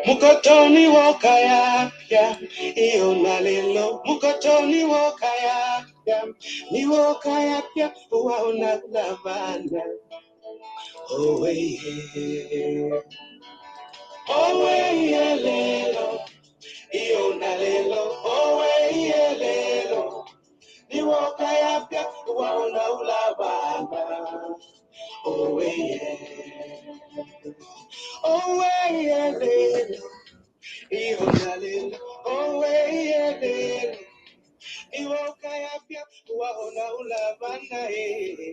Mukotoni wokaya pia iyo nalelo mukotoni wokaya pia ni wokaya pia waona lavanda owe lelo iyo nalelo owe lelo ni wokaya pia waona lavanda owe lelo iyo nalelo owe lelo iwokaya pia waona ulavana lelo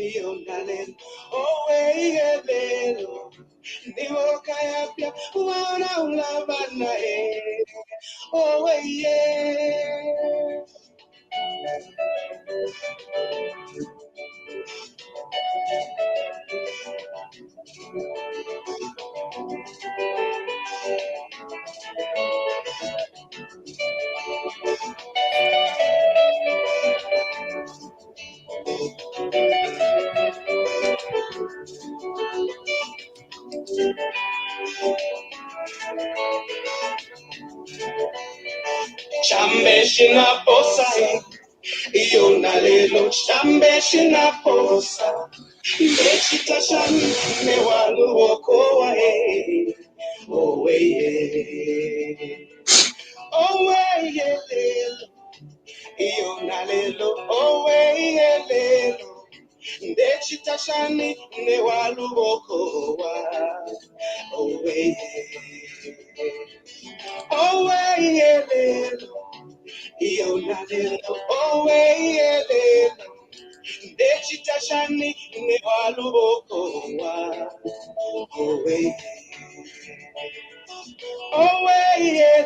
iyo nalelo lelo iwokaya pia waona ulavana Chambe shina posa iyo nalelo chambe shina posa Bechita shami me walu wokoa owe lelo iyo nalelo owe lelo Bechita shami me walu wokoa owe lelo iyo nalelo owe lelo Dechita shani ne waluboko wa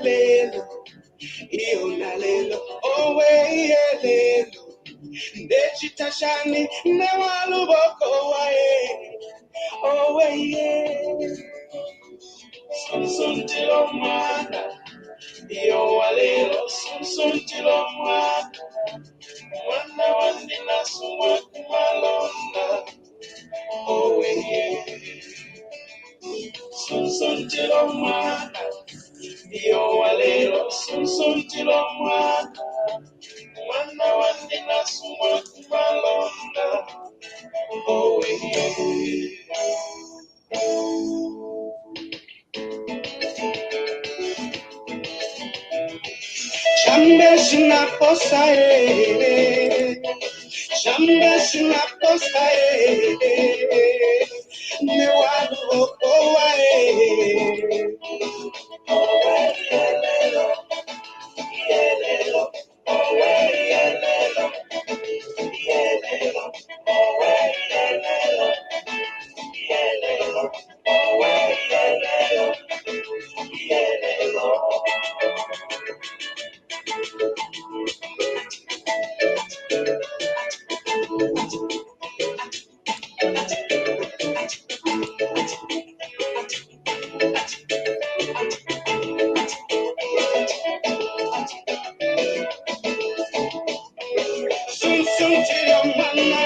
lelo iyo nalelo lelo Dechita shani ne waluboko wa Suntilo mwana iyo walelo suntilo mwana Mwana wandina suwa kumalonda Suntilo mwana iyo walelo suntilo mwana Mwana wandina suwa kumalonda Chambe shina posa Chambe shina posa Me walu okoa Suntilo mwana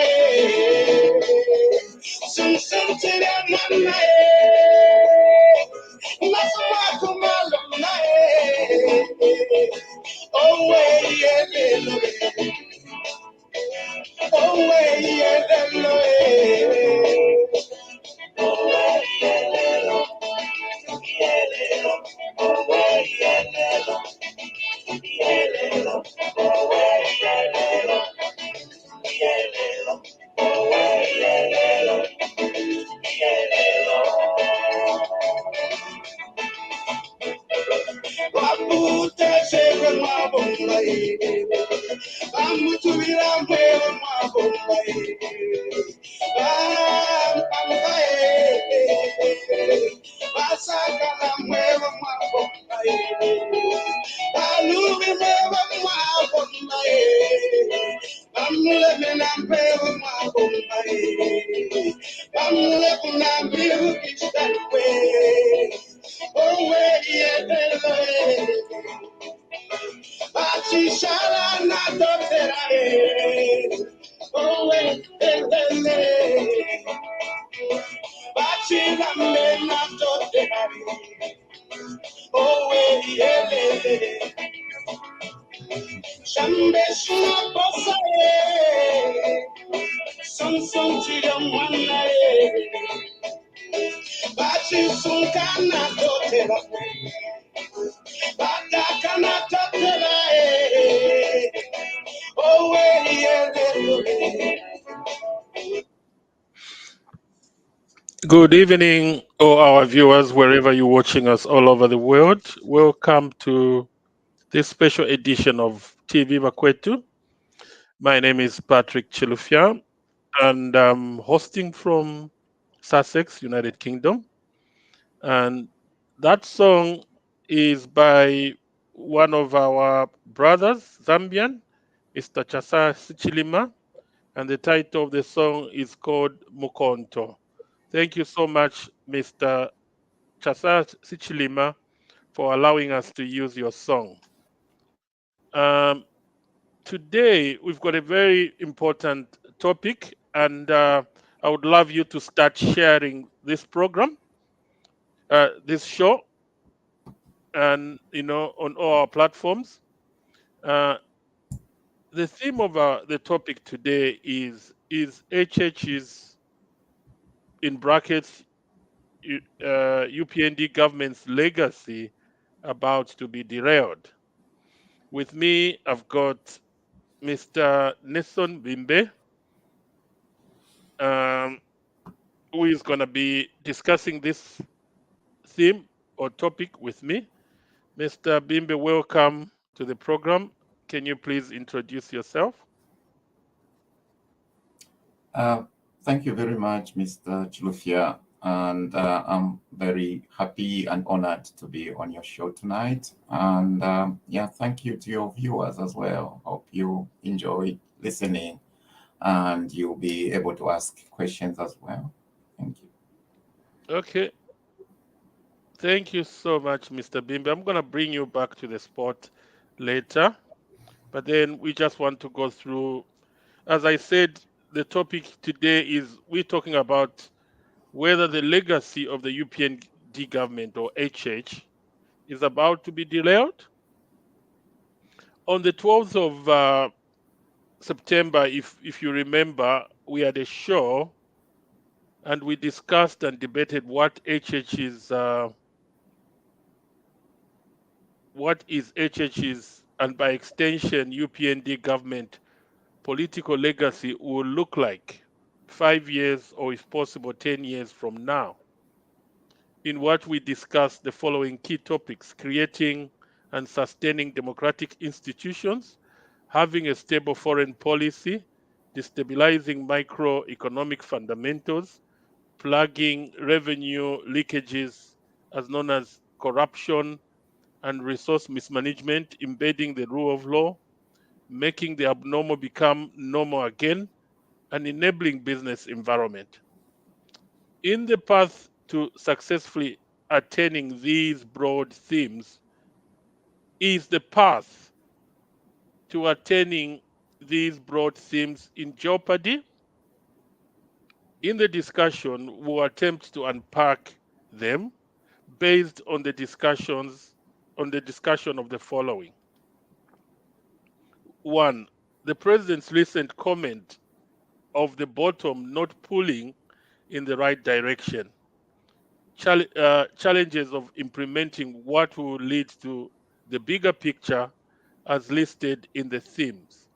Suntilo mwana Masuma kumalona lelo Wabuta chega mabomba Amutuira mwewa mabomba Masaka mwewa mabomba Alubi mwewa mabomba Amule mena mwewa mabomba Amule kuna mbiru kishtakwe Achishala na totera Bachila mena tote hari. Oh, yeah. Shambe shuna bosa. Some chiga mwana. Bachi sunkana tote hari. Batakana tote hari. Oh, yeah. Good evening, all our viewers, wherever you're watching us all over the world. Welcome to this special edition of TV Makwetu. My name is Patrick Chilufya, and I'm hosting from Sussex, United Kingdom. And that song is by one of our brothers, Zambian, Mr. Chasa Sichilima, and the title of the song is called Mukonto. Thank you so much, Mr. Chasa Sichilima, for allowing us to use your song. Um, Today, we've got a very important topic, and I would love you to start sharing this program, this show, and on all our platforms. Uh, the theme of the topic today is HH's, in brackets, UPND government's legacy about to be derailed. With me, I've got Mr. Nelson Bimbe, um, who is going to be discussing this theme or topic with me. Mr. Bimbe, welcome to the program. Can you please introduce yourself? Uh, Thank you very much, Mr. Chilufya, and I'm very happy and honored to be on your show tonight. And yeah, thank you to your viewers as well. Hope you enjoy listening and you'll be able to ask questions as well. Thank you. Okay. Thank you so much, Mr. Bimbe. I'm going to bring you back to the spot later, but then we just want to go through, as I said, the topic today is we're talking about whether the legacy of the UPND government, or HH, is about to be derailed. On the 12th of September, if you remember, we had a show and we discussed and debated what is HH's, and by extension UPND government political legacy will look like 5 years, or if possible 10 years from now. In what we discussed the following key topics: creating and sustaining democratic institutions, having a stable foreign policy, destabilizing microeconomic fundamentals, plugging revenue leakages as known as corruption and resource mismanagement, embedding the rule of law, making the abnormal become normal again, and enabling business environment. In the path to successfully attaining these broad themes is the path to attaining these broad themes in jeopardy. In the discussion, we'll attempt to unpack them based on the discussion of the following. One, the president's recent comment of the bottom not pulling in the right direction. Challenges of implementing what will lead to the bigger picture as listed in the themes.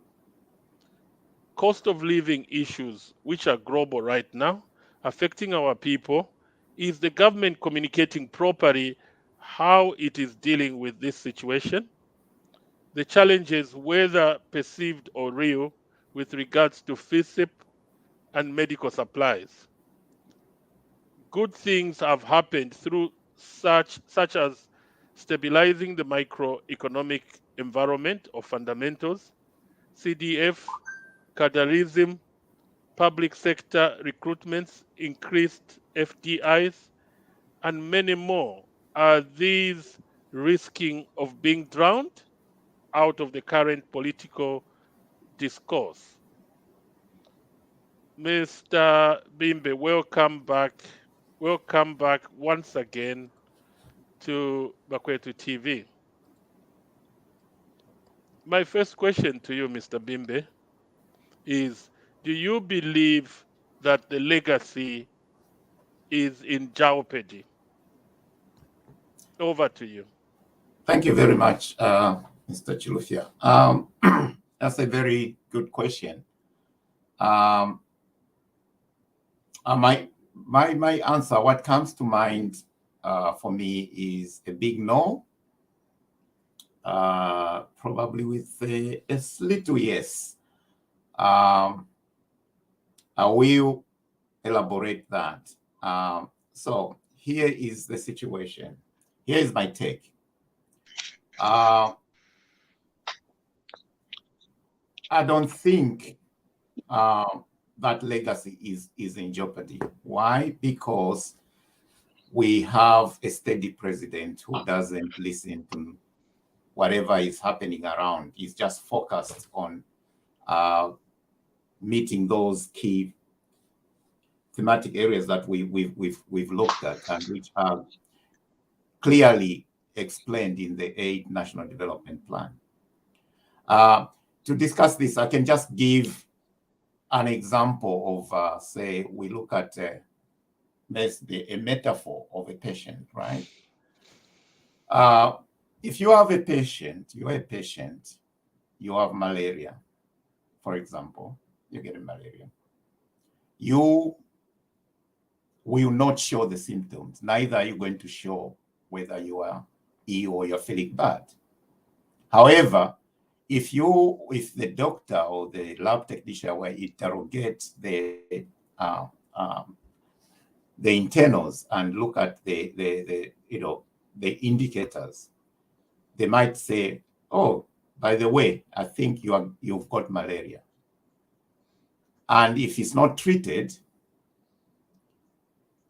Cost of living issues, which are global right now, affecting our people. Is the government communicating properly how it is dealing with this situation? The challenges, whether perceived or real, with regards to FISIP and medical supplies. Good things have happened through such as stabilizing the microeconomic environment or fundamentals, CDF, cadreism, public sector recruitments, increased FDIs, and many more. Are these risking of being drowned out of the current political discourse? Mr. Bimbe, welcome back. Welcome back once again to Bakwetu TV. My first question to you, Mr. Bimbe, is do you believe that the legacy is in jeopardy? Over to you. Thank you very much, Mr. Chilufya. That's a very good question. My answer, what comes to mind for me is a big no, probably with a little yes. I will elaborate that. So here is the situation. Here is my take. I don't think that legacy is in jeopardy. Why? Because we have a steady president who doesn't listen to whatever is happening around. He's just focused on meeting those key thematic areas that we've looked at and which are clearly explained in the 8th National Development Plan. To discuss this, I can just give an example of, say, we look at a metaphor of a patient, right? If you have a patient, you have malaria, for example, you get malaria. You will not show the symptoms. Neither are you going to show whether you are ill or you're feeling bad. However, if the doctor or the lab technician will interrogate the internals and look at the indicators, they might say, "Oh, by the way, I think you've got malaria." And if it's not treated,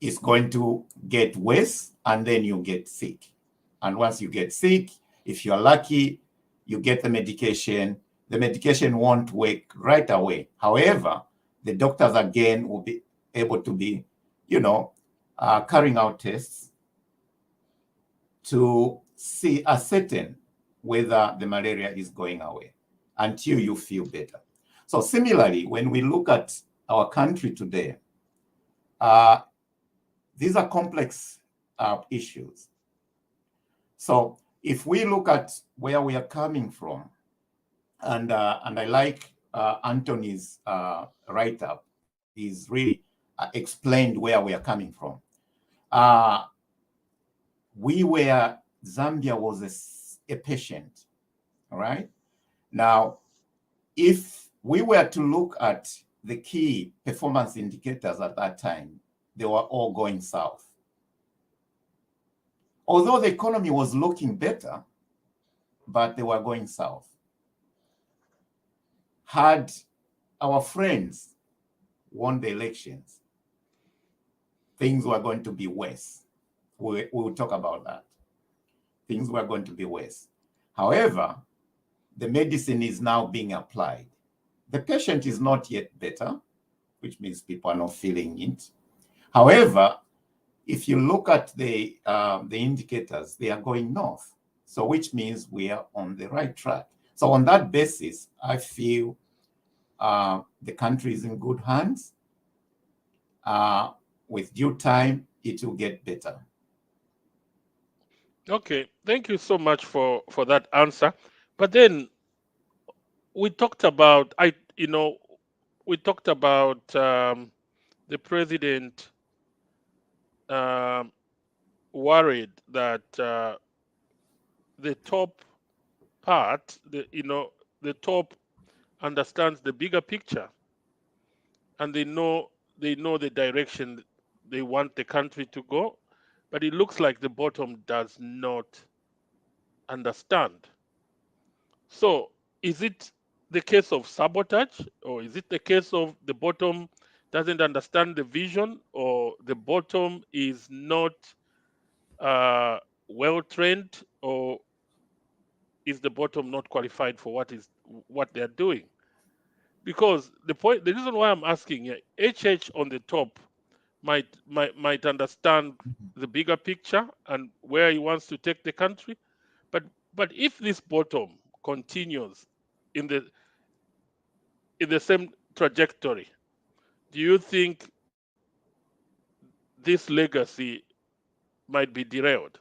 it's going to get worse, and then you get sick. And once you get sick, if you're lucky, you get the medication. The medication won't work right away. However, the doctors again will be able to be, carrying out tests to ascertain whether the malaria is going away until you feel better. So similarly, when we look at our country today, these are complex issues. So if we look at where we are coming from, and I like Anthony's write-up, he's really explained where we are coming from. Zambia was a patient, all right? Now, if we were to look at the key performance indicators at that time, they were all going south. Although the economy was looking better, but they were going south. Had our friends won the elections, things were going to be worse. We will talk about that. Things were going to be worse. However, the medicine is now being applied. The patient is not yet better, which means people are not feeling it. However, if you look at the indicators, they are going north. So which means we are on the right track. So on that basis, I feel the country is in good hands. With due time, it will get better. Okay, thank you so much for that answer. But then we talked about the president worried that the top part, the top understands the bigger picture, and they know the direction they want the country to go, but it looks like the bottom does not understand. So is it the case of sabotage, or is it the case of the bottom doesn't understand the vision, or the bottom is not well trained, or is the bottom not qualified for what they're doing? because the reason why I'm asking, HH on the top might understand the bigger picture and where he wants to take the country, but if this bottom continues in the same trajectory, do you think this legacy might be derailed?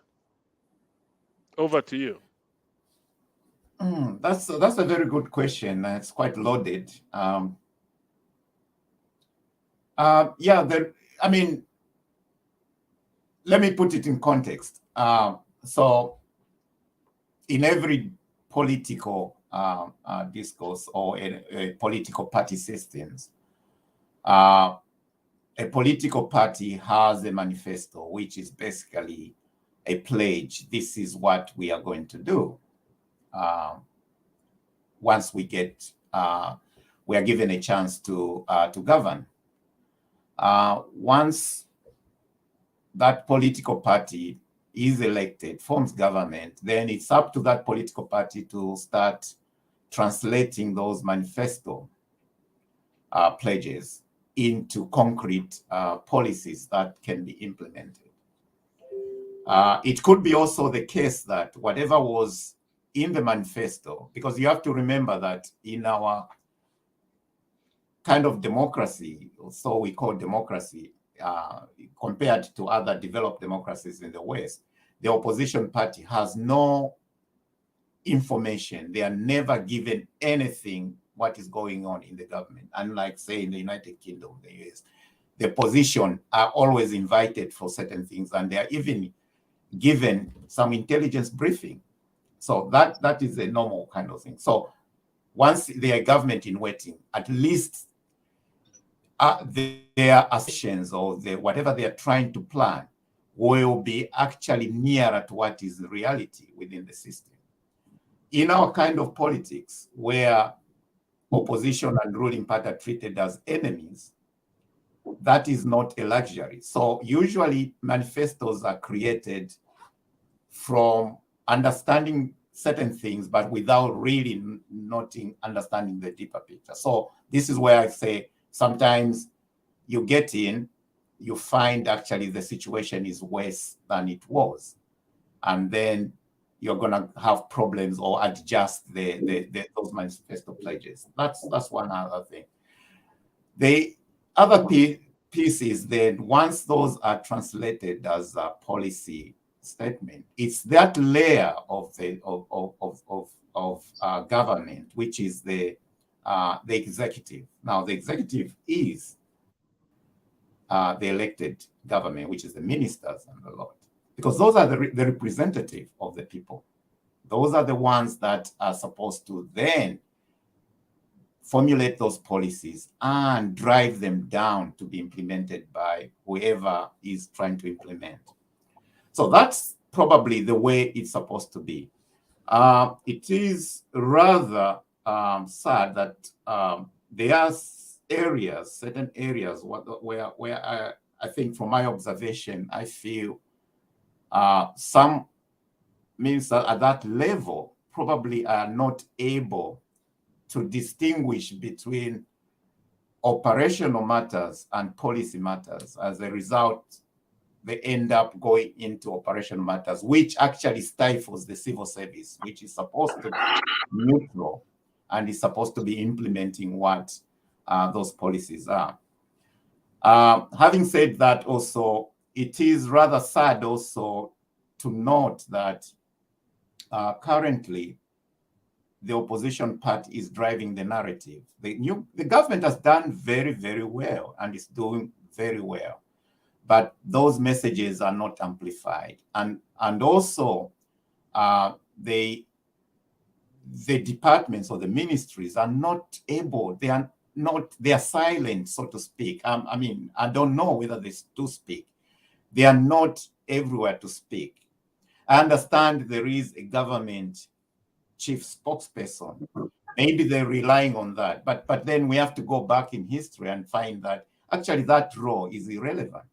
Over to you. That's a very good question. It's quite loaded. I mean, let me put it in context. So in every political discourse or a political party systems, a political party has a manifesto, which is basically a pledge. This is what we are going to do. Once we are given a chance to govern. Once that political party is elected, forms government, then it's up to that political party to start translating those manifesto pledges into concrete policies that can be implemented. It could be also the case that whatever was in the manifesto, because you have to remember that in our kind of democracy, so we call democracy, compared to other developed democracies in the West, the opposition party has no information. They are never given anything what is going on in the government. Unlike, say, in the United Kingdom, the US, the opposition are always invited for certain things, and they are even given some intelligence briefing. So that is a normal kind of thing. So once they are government in waiting, at least their assertions or whatever they are trying to plan will be actually nearer to what is the reality within the system. In our kind of politics, where opposition and ruling party are treated as enemies, that is not a luxury. So usually manifestos are created from understanding certain things, but without really understanding the deeper picture. So this is where I say sometimes you get in, you find actually the situation is worse than it was. And then you're going to have problems or adjust those manifesto pledges. That's one other thing. The other piece is that once those are translated as a policy statement, it's that layer of government, which is the executive. Now, the executive is the elected government, which is the ministers and the lot, because those are the representative of the people. Those are the ones that are supposed to then formulate those policies and drive them down to be implemented by whoever is trying to implement. So that's probably the way it's supposed to be. It is rather sad that there are certain areas where I think from my observation, I feel some means that at that level probably are not able to distinguish between operational matters and policy matters. As a result, they end up going into operational matters, which actually stifles the civil service, which is supposed to be neutral and is supposed to be implementing what those policies are. Having said that, also, it is rather sad also to note that currently the opposition party is driving the narrative. The government has done very, very well and is doing very well, but those messages are not amplified. And also the departments or the ministries are not able, they are silent, so to speak. I mean, I don't know whether they do speak. They are not everywhere to speak. I understand there is a government chief spokesperson. Maybe they're relying on that, but then we have to go back in history and find that actually that role is irrelevant.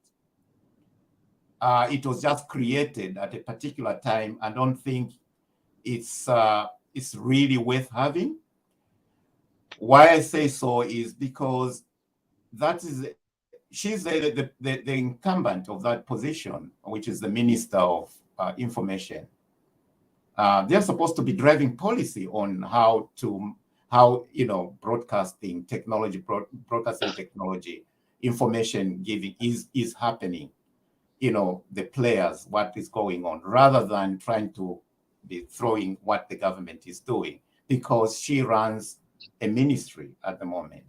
It was just created at a particular time. I don't think it's really worth having. Why I say so is because that is she's the incumbent of that position, which is the Minister of Information. They're supposed to be driving policy on how broadcasting technology, information giving is happening. The players, what is going on, rather than trying to be throwing what the government is doing, because she runs a ministry at the moment.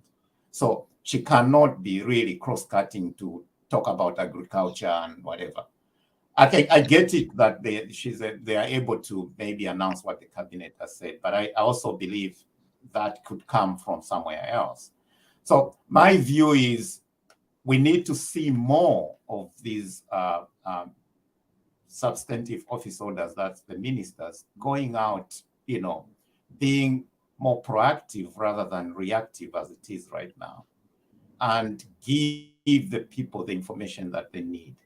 So she cannot be really cross-cutting to talk about agriculture and whatever. I get it that they are able to maybe announce what the cabinet has said, but I also believe that could come from somewhere else. So my view is we need to see more of these substantive office holders, that's the ministers, going out, being more proactive rather than reactive as it is right now, and give the people the information that they need.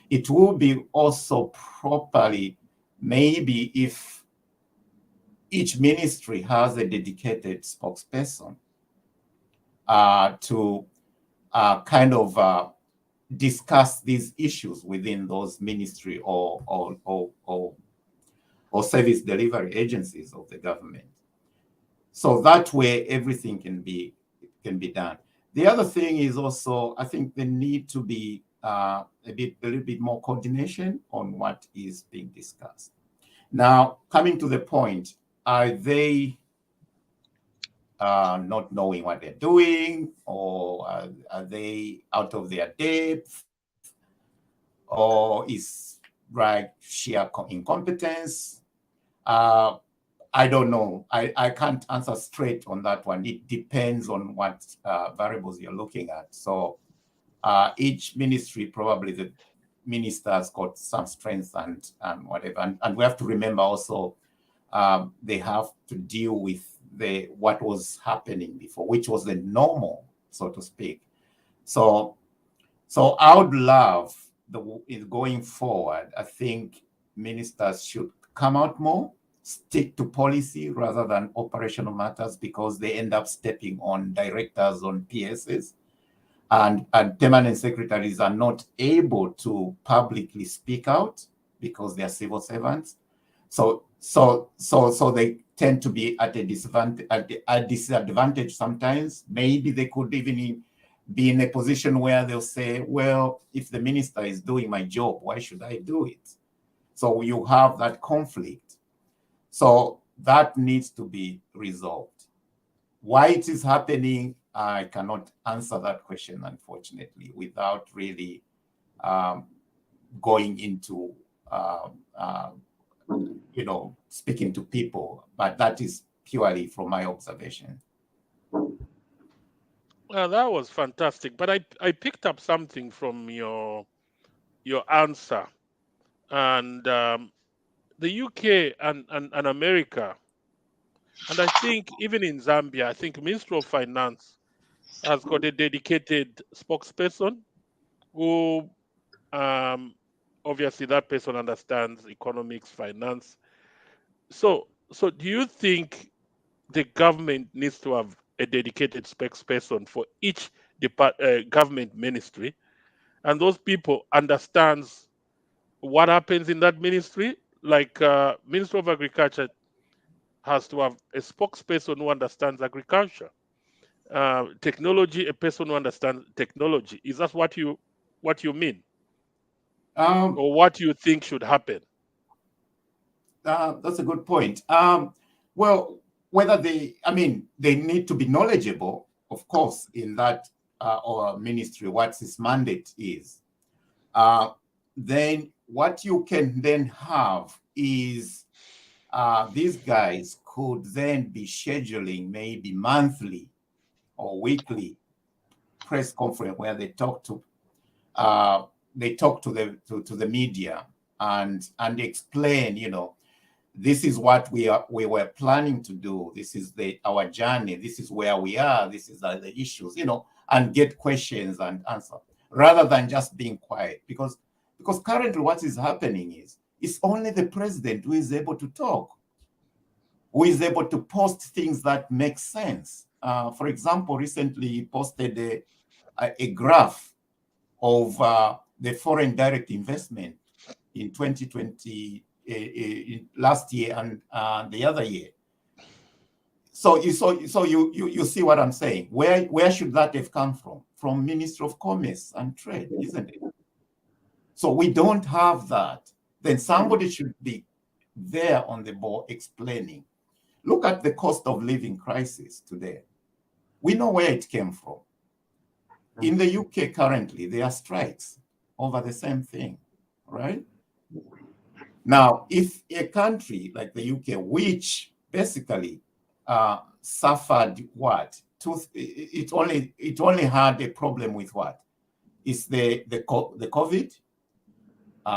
It will be also properly, maybe if each ministry has a dedicated spokesperson to kind of discuss these issues within those ministry or service delivery agencies of the government. So that way everything can be done. The other thing is also, I think there need to be a little bit more coordination on what is being discussed. Now, coming to the point, are they not knowing what they're doing, or are they out of their depth, or is sheer incompetence? I don't know. I can't answer straight on that one. It depends on what variables you're looking at. So each ministry, probably the minister's got some strengths and whatever. And we have to remember also they have to deal with what was happening before, which was the normal, so to speak. So I would love going forward, I think ministers should come out more, stick to policy rather than operational matters, because they end up stepping on directors on PSs, and permanent secretaries are not able to publicly speak out because they are civil servants. So they tend to be at a disadvantage sometimes. Maybe they could even be in a position where they'll say, well, if the minister is doing my job, why should I do it? So you have that conflict. So that needs to be resolved. Why it is happening, I cannot answer that question, unfortunately, without really going into, speaking to people. But that is purely from my observation. Well, that was fantastic. But I picked up something from your answer, and the UK and America, and I think even in Zambia, I think Ministry of Finance has got a dedicated spokesperson who, obviously, that person understands economics, finance. So do you think the government needs to have a dedicated spokesperson for each government ministry, and those people understands what happens in that ministry? Like Ministry of Agriculture has to have a spokesperson who understands agriculture. Technology, a person who understands technology. Is that what you mean, or what you think should happen? That's a good point. Well, whether they need to be knowledgeable, of course, in that or ministry, what his mandate is. Then what you can then have is these guys could then be scheduling maybe monthly or weekly press conference where they talk to the media and explain, this is what we were planning to do. This is our journey. This is where we are. This is the issues, and get questions and answer, rather than just being quiet. Because currently what is happening is it's only the president who is able to talk, who is able to post things that make sense. for example, recently posted a graph of the foreign direct investment in 2020, last year and the other year. So you see what I'm saying. Where should that have come from? From Ministry of Commerce and Trade, isn't it? So we don't have that. Then somebody should be there on the board explaining. Look at the cost of living crisis today. We know where it came from. In the UK currently, there are strikes over the same thing, right? Now, if a country like the UK, which basically suffered what? It only had a problem with what? It's the COVID,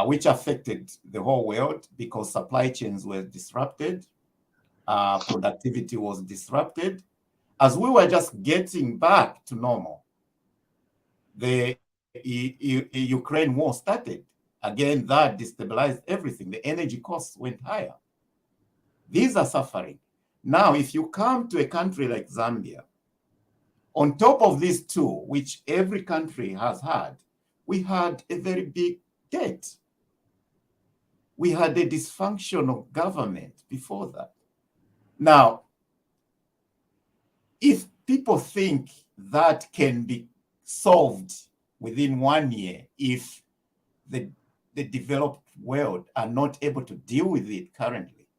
which affected the whole world because supply chains were disrupted, productivity was disrupted. As we were just getting back to normal, the Ukraine war started. Again, that destabilized everything. The energy costs went higher. These are suffering. Now, if you come to a country like Zambia, on top of these two, which every country has had, we had a very big debt. We had a dysfunctional government before that. Now, if people think that can be solved within 1 year, if the developed world are not able to deal with it currently,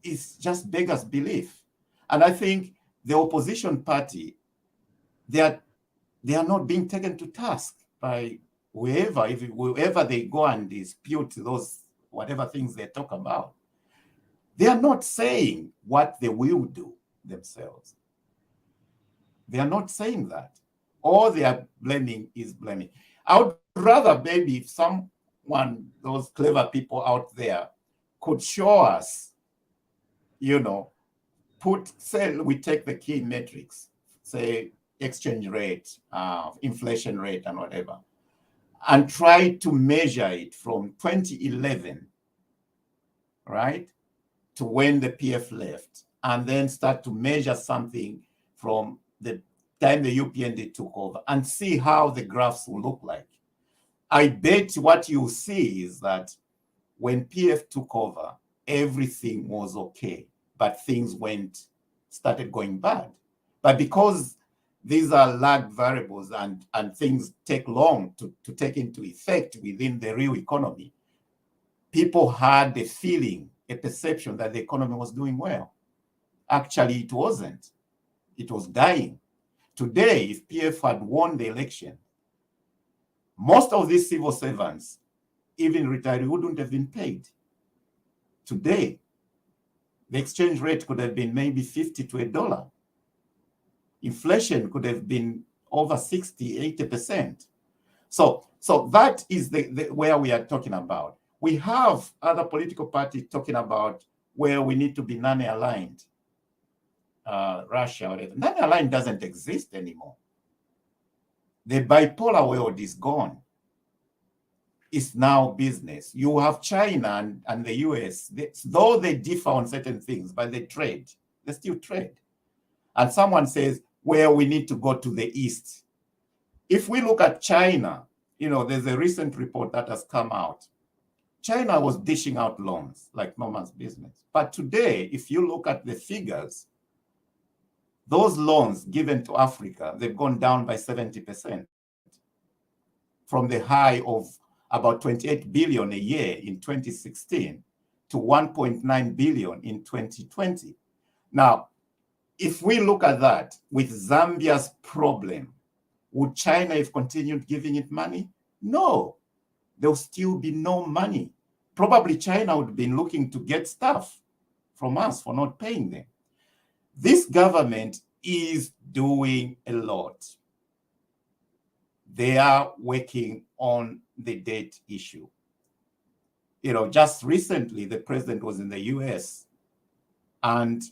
it's just beggars belief. And I think the opposition party, they are not being taken to task by whoever they go and dispute those whatever things they talk about. They are not saying what they will do themselves. They are not saying that. All they are blaming is blaming. I would rather maybe if someone, those clever people out there, could show us, say we take the key metrics, say exchange rate, inflation rate, and whatever, and try to measure it from 2011, right, to when the PF left, and then start to measure something from the time the UPND took over and see how the graphs will look like. I bet what you see is that when PF took over, everything was okay, but things started going bad. But because these are lag variables and things take long to take into effect within the real economy, people had a feeling, a perception that the economy was doing well. Actually, it wasn't. It was dying. Today, if PF had won the election, most of these civil servants, even retirees, wouldn't have been paid. Today, the exchange rate could have been maybe 50 to $1. Inflation could have been over 60, 80%. So that is where we are talking about. We have other political parties talking about where we need to be non-aligned. Russia, whatever. Non-aligned doesn't exist anymore. The bipolar world is gone. It's now business. You have China and the US, though they differ on certain things, but they trade. They still trade. And someone says, well, we need to go to the East. If we look at China, there's a recent report that has come out. China was dishing out loans like no man's business. But today, if you look at the figures, those loans given to Africa, they've gone down by 70% from the high of about 28 billion a year in 2016 to 1.9 billion in 2020. Now, if we look at that with Zambia's problem, would China have continued giving it money? No, there will still be no money. Probably China would have been looking to get stuff from us for not paying them. This government is doing a lot. They are working on the debt issue. Just recently, the president was in the US and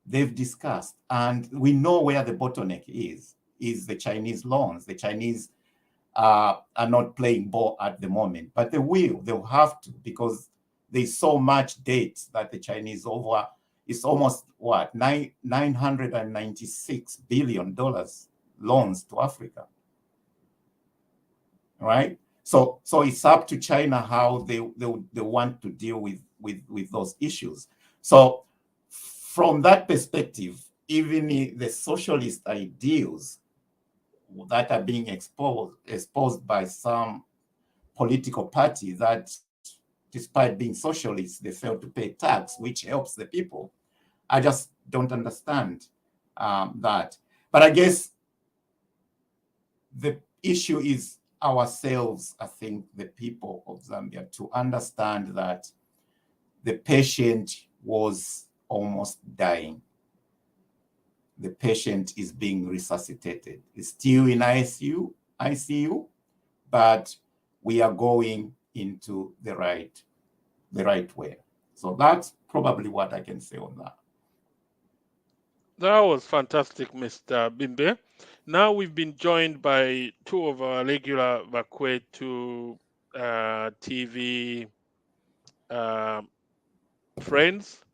they've discussed, and we know where the bottleneck is the Chinese loans. The Chinese are not playing ball at the moment, but they'll have to, because there's so much debt that the Chinese over It's almost what, $996 billion loans to Africa, right? So it's up to China how they want to deal with those issues. So from that perspective, even the socialist ideals that are being exposed by some political party that, despite being socialists, they fail to pay tax, which helps the people. I just don't understand that. But I guess the issue is ourselves, I think, the people of Zambia, to understand that the patient was almost dying. The patient is being resuscitated. It's still in ICU, but we are going into the right way. So that's probably what I can say on that. That was fantastic, Mr. Bimbe. Now we've been joined by two of our regular Vakwetu TV friends,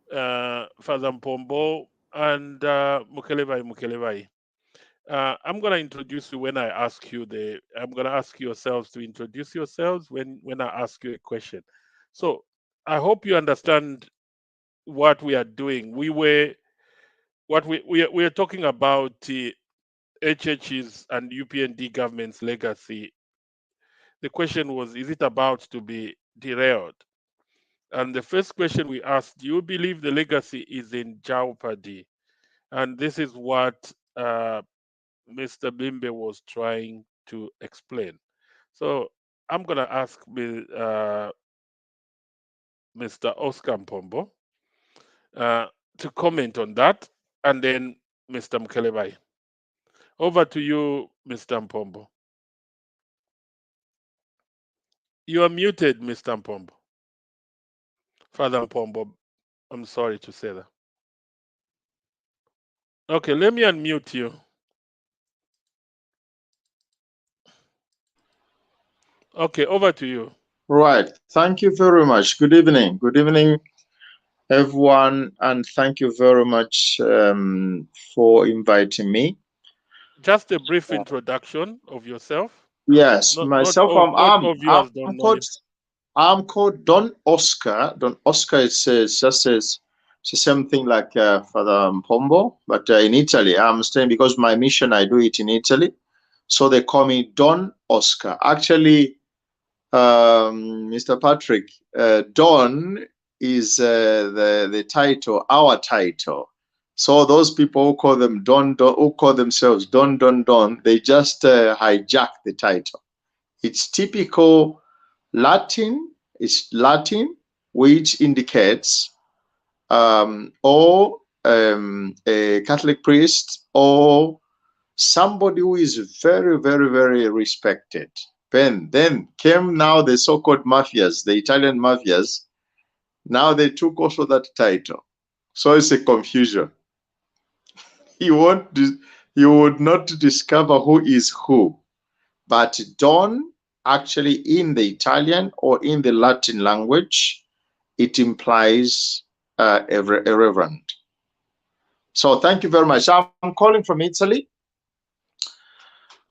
Father Mpombo and Mukelevai. I'm going to introduce you when I ask you I'm going to ask yourselves to introduce yourselves when I ask you a question. So I hope you understand what we are doing. We are talking about HH's and UPND government's legacy. The question was, is it about to be derailed? And the first question we asked, do you believe the legacy is in jeopardy? And this is what Mr. Bimbe was trying to explain. So I'm going to ask Mr. Oscar Mpombo to comment on that, and then Mr. Mkelebai. Over to you, Mr. Mpombo. You are muted, Mr. Mpombo. Father Mpombo, I'm sorry to say that. Okay, let me unmute you. Okay, over to you. Right. Thank you very much. Good evening. Good evening, everyone, and thank you very much for inviting me. Just a brief introduction of yourself. Yes, myself. I'm called Don Oscar. Don Oscar is just the same thing like Father Mpombo, but in Italy. I'm staying because my mission I do it in Italy, so they call me Don Oscar. Actually, Mr. Patrick, Don is the title, our title. So those people who call them Don, who call themselves Don, they just hijack the title. It's typical Latin. It's Latin, which indicates or a Catholic priest or somebody who is very, very, very respected. Then came now the so-called mafias, the Italian mafias. Now they took also that title. So it's a confusion. You would not discover who is who. But Don, actually in the Italian or in the Latin language, it implies a reverend. So thank you very much. I'm calling from Italy.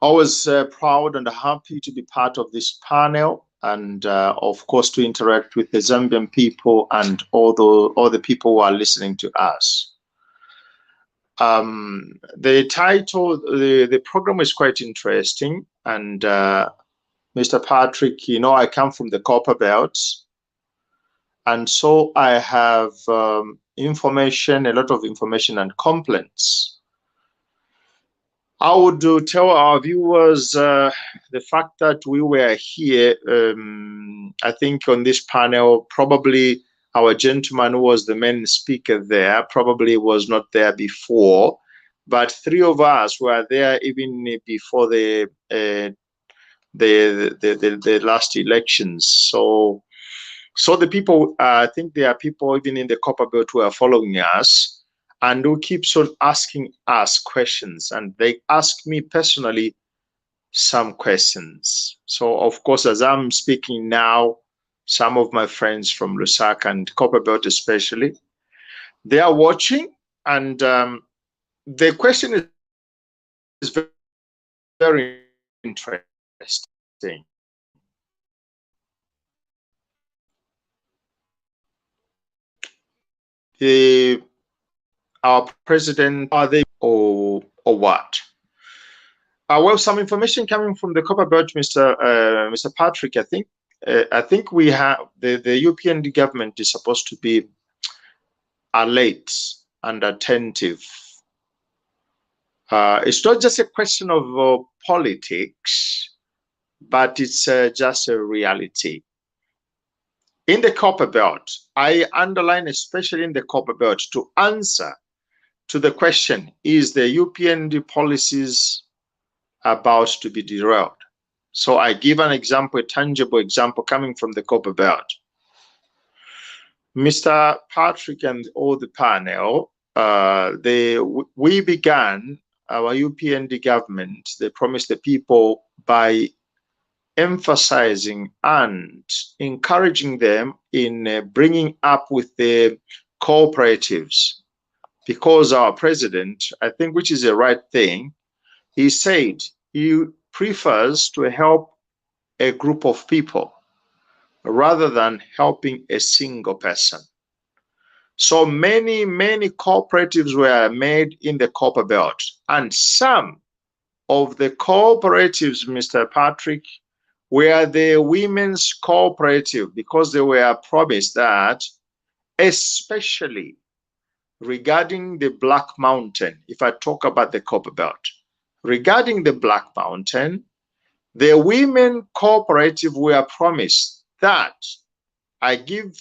Always proud and happy to be part of this panel and of course to interact with the Zambian people and all the people who are listening to us. The title, the program is quite interesting, and Mr. Patrick, you know, I come from the Copperbelt, and so I have information, a lot of information and complaints. I would tell our viewers the fact that we were here, I think on this panel, probably our gentleman who was the main speaker there probably was not there before, but three of us were there even before the last elections. So the people, I think there are people even in the Copperbelt who are following us and who keeps on asking us questions, and they ask me personally some questions. So of course, as I'm speaking now, some of my friends from Lusaka and Copperbelt especially, They are watching, and the question is very interesting. Our president, are they or what? Well, some information coming from the Copperbelt, Mr. Patrick. I think we have the UPND government is supposed to be alert and attentive. It's not just a question of politics, but it's just a reality. In the Copperbelt, I underline especially in the Copperbelt to answer to the question, is the UPND policies about to be derailed? So I give an example, a tangible example coming from the Copperbelt. Mr. Patrick and all the panel, we began our UPND government, they promised the people by emphasizing and encouraging them in bringing up with the cooperatives, because our president, I think, which is the right thing, he said he prefers to help a group of people rather than helping a single person. So many cooperatives were made in the Copperbelt, and some of the cooperatives, Mr. Patrick, were the women's cooperative, because they were promised that, especially regarding the Black Mountain, if I talk about the Copperbelt, regarding the Black Mountain, the women cooperative were promised that, I give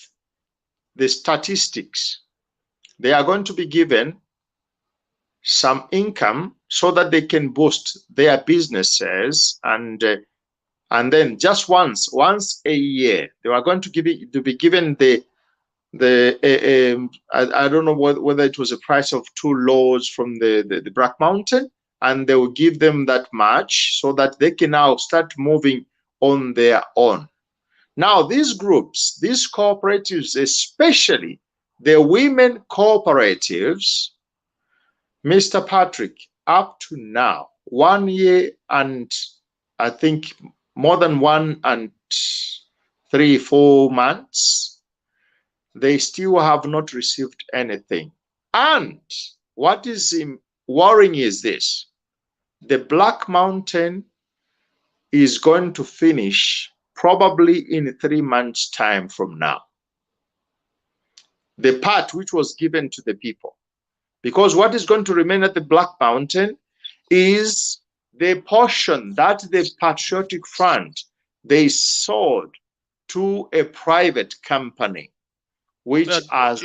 the statistics, they are going to be given some income so that they can boost their businesses, and then just once a year they are going to be given I don't know whether it was a price of 2 loads from the Black Mountain, and they will give them that much so that they can now start moving on their own. Now, these groups, these cooperatives, especially the women cooperatives, Mr. Patrick, up to now, 1 year and I think more than 1 and 3-4 months, they still have not received anything. And what is worrying is this: the Black Mountain is going to finish probably in 3 months' time from now. The part which was given to the people. Because what is going to remain at the Black Mountain is the portion that the Patriotic Front, they sold to a private company, which as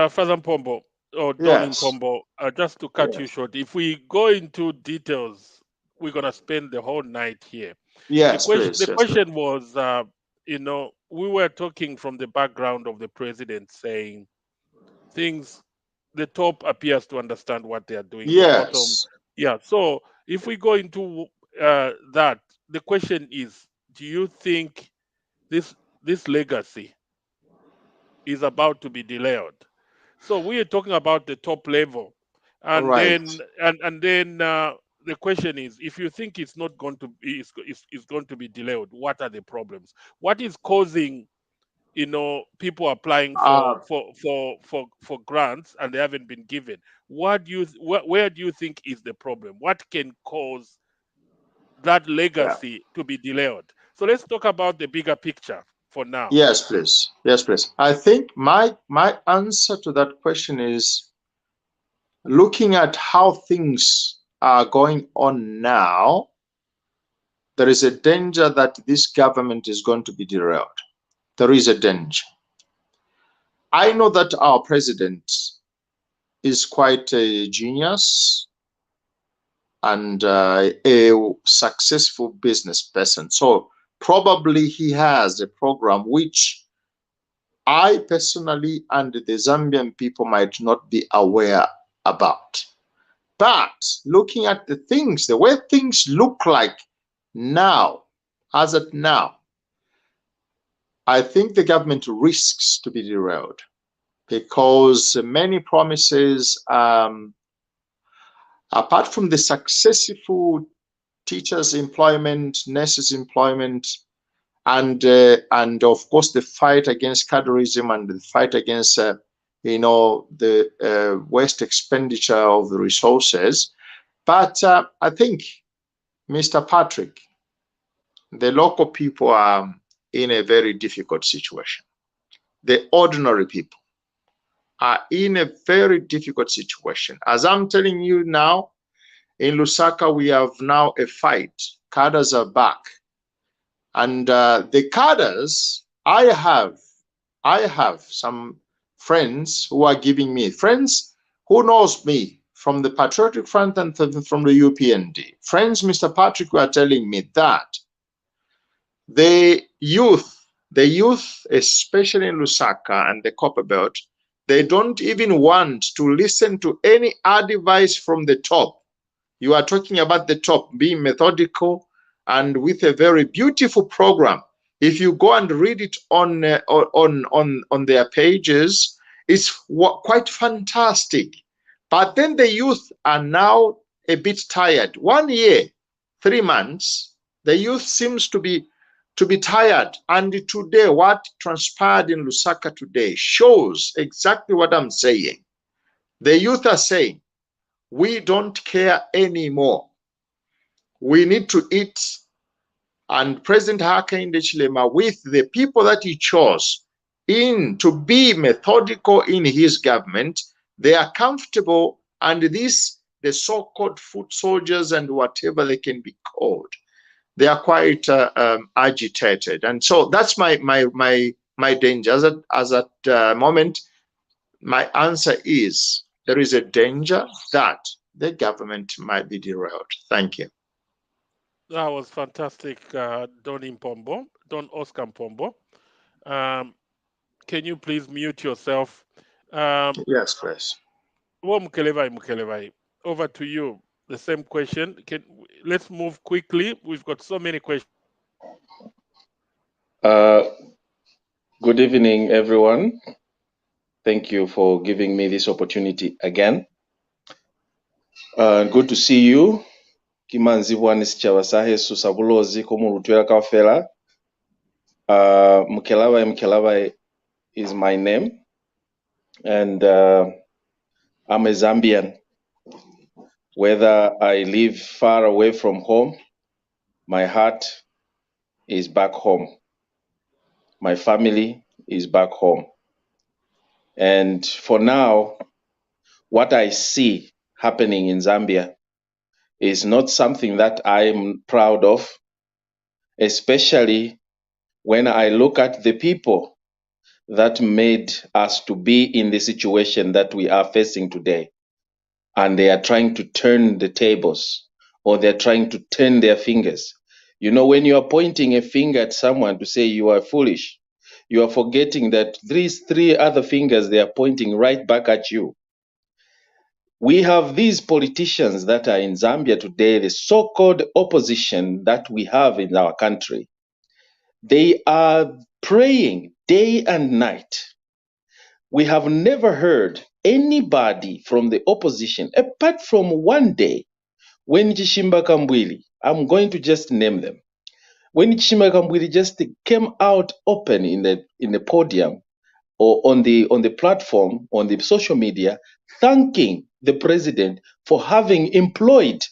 Father Pombo or Don Pombo, just to cut you short, if we go into details, we're going to spend the whole night here. Yes, the question was, we were talking from the background of the president saying things, the top appears to understand what they are doing. Yes. The bottom, so if we go into that, the question is, do you think this legacy is about to be derailed? So we are talking about the top level, and then the question is, if you think it's not going to be, it's going to be derailed, what are the problems? What is causing, people applying for grants and they haven't been given? Where do you think is the problem? What can cause that legacy to be derailed? So let's talk about the bigger picture for now. Yes, please. Yes, please. I think my answer to that question is, looking at how things are going on now, there is a danger that this government is going to be derailed. There is a danger. I know that our president is quite a genius and a successful business person. So probably he has a program which I personally and the Zambian people might not be aware about. But looking at the way things look like now, as of now, I think the government risks to be derailed. because many promises, apart from the successful teachers' employment, nurses' employment, and of course the fight against cadreism and the fight against the waste expenditure of the resources. But I think, Mr. Patrick, the local people are in a very difficult situation. The ordinary people are in a very difficult situation. As I'm telling you now, in Lusaka, we have now a fight. Cadres are back. And the cadres, I have some friends who are giving me, friends who knows me from the Patriotic Front and from the UPND. Friends, Mr. Patrick, who are telling me that the youth, especially in Lusaka and the Copperbelt, they don't even want to listen to any advice from the top. You are talking about the top being methodical and with a very beautiful program. If you go and read it on their pages, it's quite fantastic. But then the youth are now a bit tired. 1 year, 3 months, the youth seems to be tired. And today, what transpired in Lusaka today shows exactly what I'm saying. The youth are saying, we don't care anymore. We need to eat. And President Hakainde Hichilema, with the people that he chose to be methodical in his government, they are comfortable, and the so-called foot soldiers and whatever they can be called, they are quite agitated. And so that's my danger. As at moment, my answer is there is a danger that the government might be derailed. Thank you. That was fantastic, Don Oscar Mpombo. Can you please mute yourself? Yes, Chris. Mukelevai, over to you. The same question. Let's move quickly. We've got so many questions. Good evening, everyone. Thank you for giving me this opportunity again. Good to see you. Kimanzi Bwanis Chawasahe Susabulozi Komulutwera Kafela. Mukelevai is my name, and I'm a Zambian. Whether I live far away from home, my heart is back home. My family is back home. And for now, what I see happening in Zambia is not something that I'm proud of, especially when I look at the people that made us to be in the situation that we are facing today. And they are trying to turn the tables, or they're trying to turn their fingers. You know, when you are pointing a finger at someone to say you are foolish, you are forgetting that these 3 other fingers, they are pointing right back at you. We have these politicians that are in Zambia today, the so-called opposition that we have in our country. They are praying day and night. We have never heard anybody from the opposition, apart from one day when Chishimba Kambwili, I'm going to just name them, when Chishimba Kambwili just came out open in the podium or on the platform, on the social media, thanking the president for having employed,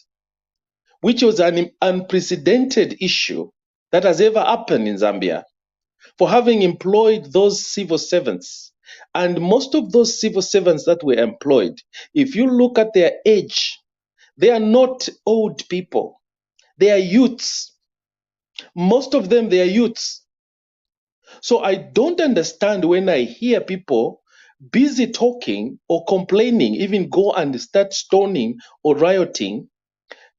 which was an unprecedented issue that has ever happened in Zambia, for having employed those civil servants. And most of those civil servants that were employed, if you look at their age, they are not old people. They are youths. Most of them, they are youths. So I don't understand when I hear people busy talking or complaining, even go and start stoning or rioting,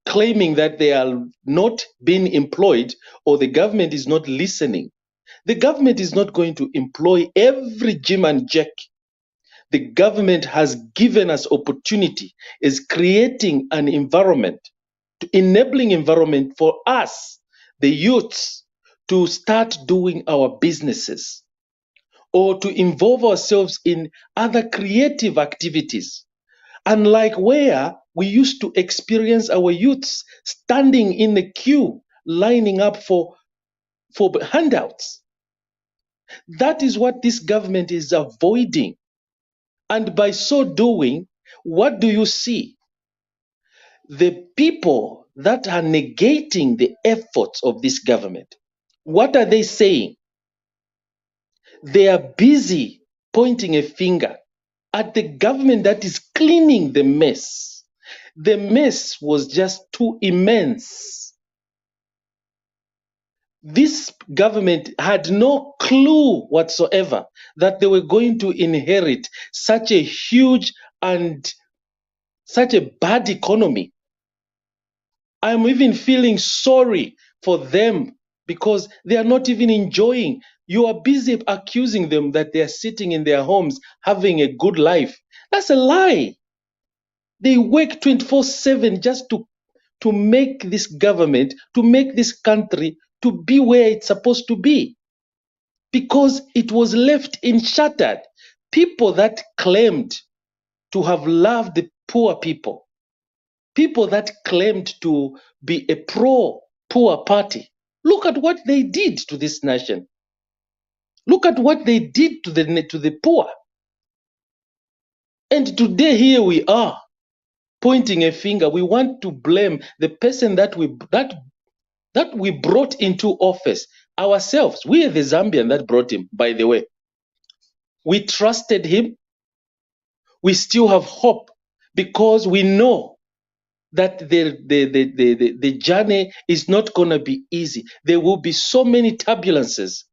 claiming that they are not being employed or the government is not listening. The government is not going to employ every Jim and Jack. The government has given us opportunity, is creating an environment, enabling environment for us, the youths, to start doing our businesses. or to involve ourselves in other creative activities. Unlike where we used to experience our youths standing in the queue, lining up for handouts. That is what this government is avoiding. And by so doing, what do you see? The people that are negating the efforts of this government, what are they saying? They are busy pointing a finger at the government that is cleaning the mess. The mess was just too immense. This government had no clue whatsoever that they were going to inherit such a huge and such a bad economy. I'm even feeling sorry for them because they are not even enjoying. You are busy accusing them that they are sitting in their homes having a good life. That's a lie. They work 24/7 just to make this government, to make this country to be where it's supposed to be, because it was left in shattered. People that claimed to have loved the poor people, people that claimed to be a pro-poor party, look at what they did to this nation. Look at what they did to the poor. And today here we are pointing a finger. We want to blame the person that we brought into office ourselves. We are the Zambian that brought him, by the way. We trusted him. We still have hope because we know that the journey is not going to be easy. There will be so many turbulences.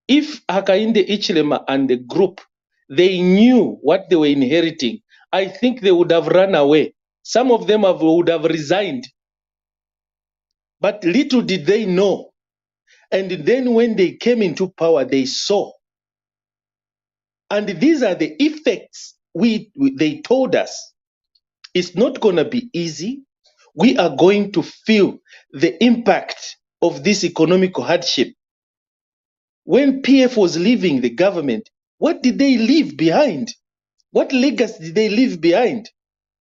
If Hakainde Ichilema and the group, they knew what they were inheriting, I think they would have run away. Some of them would have resigned. But little did they know. And then when they came into power, they saw. And these are the effects they told us. It's not going to be easy. We are going to feel the impact of this economic hardship. When PF was leaving the government, what did they leave behind? What legacy did they leave behind?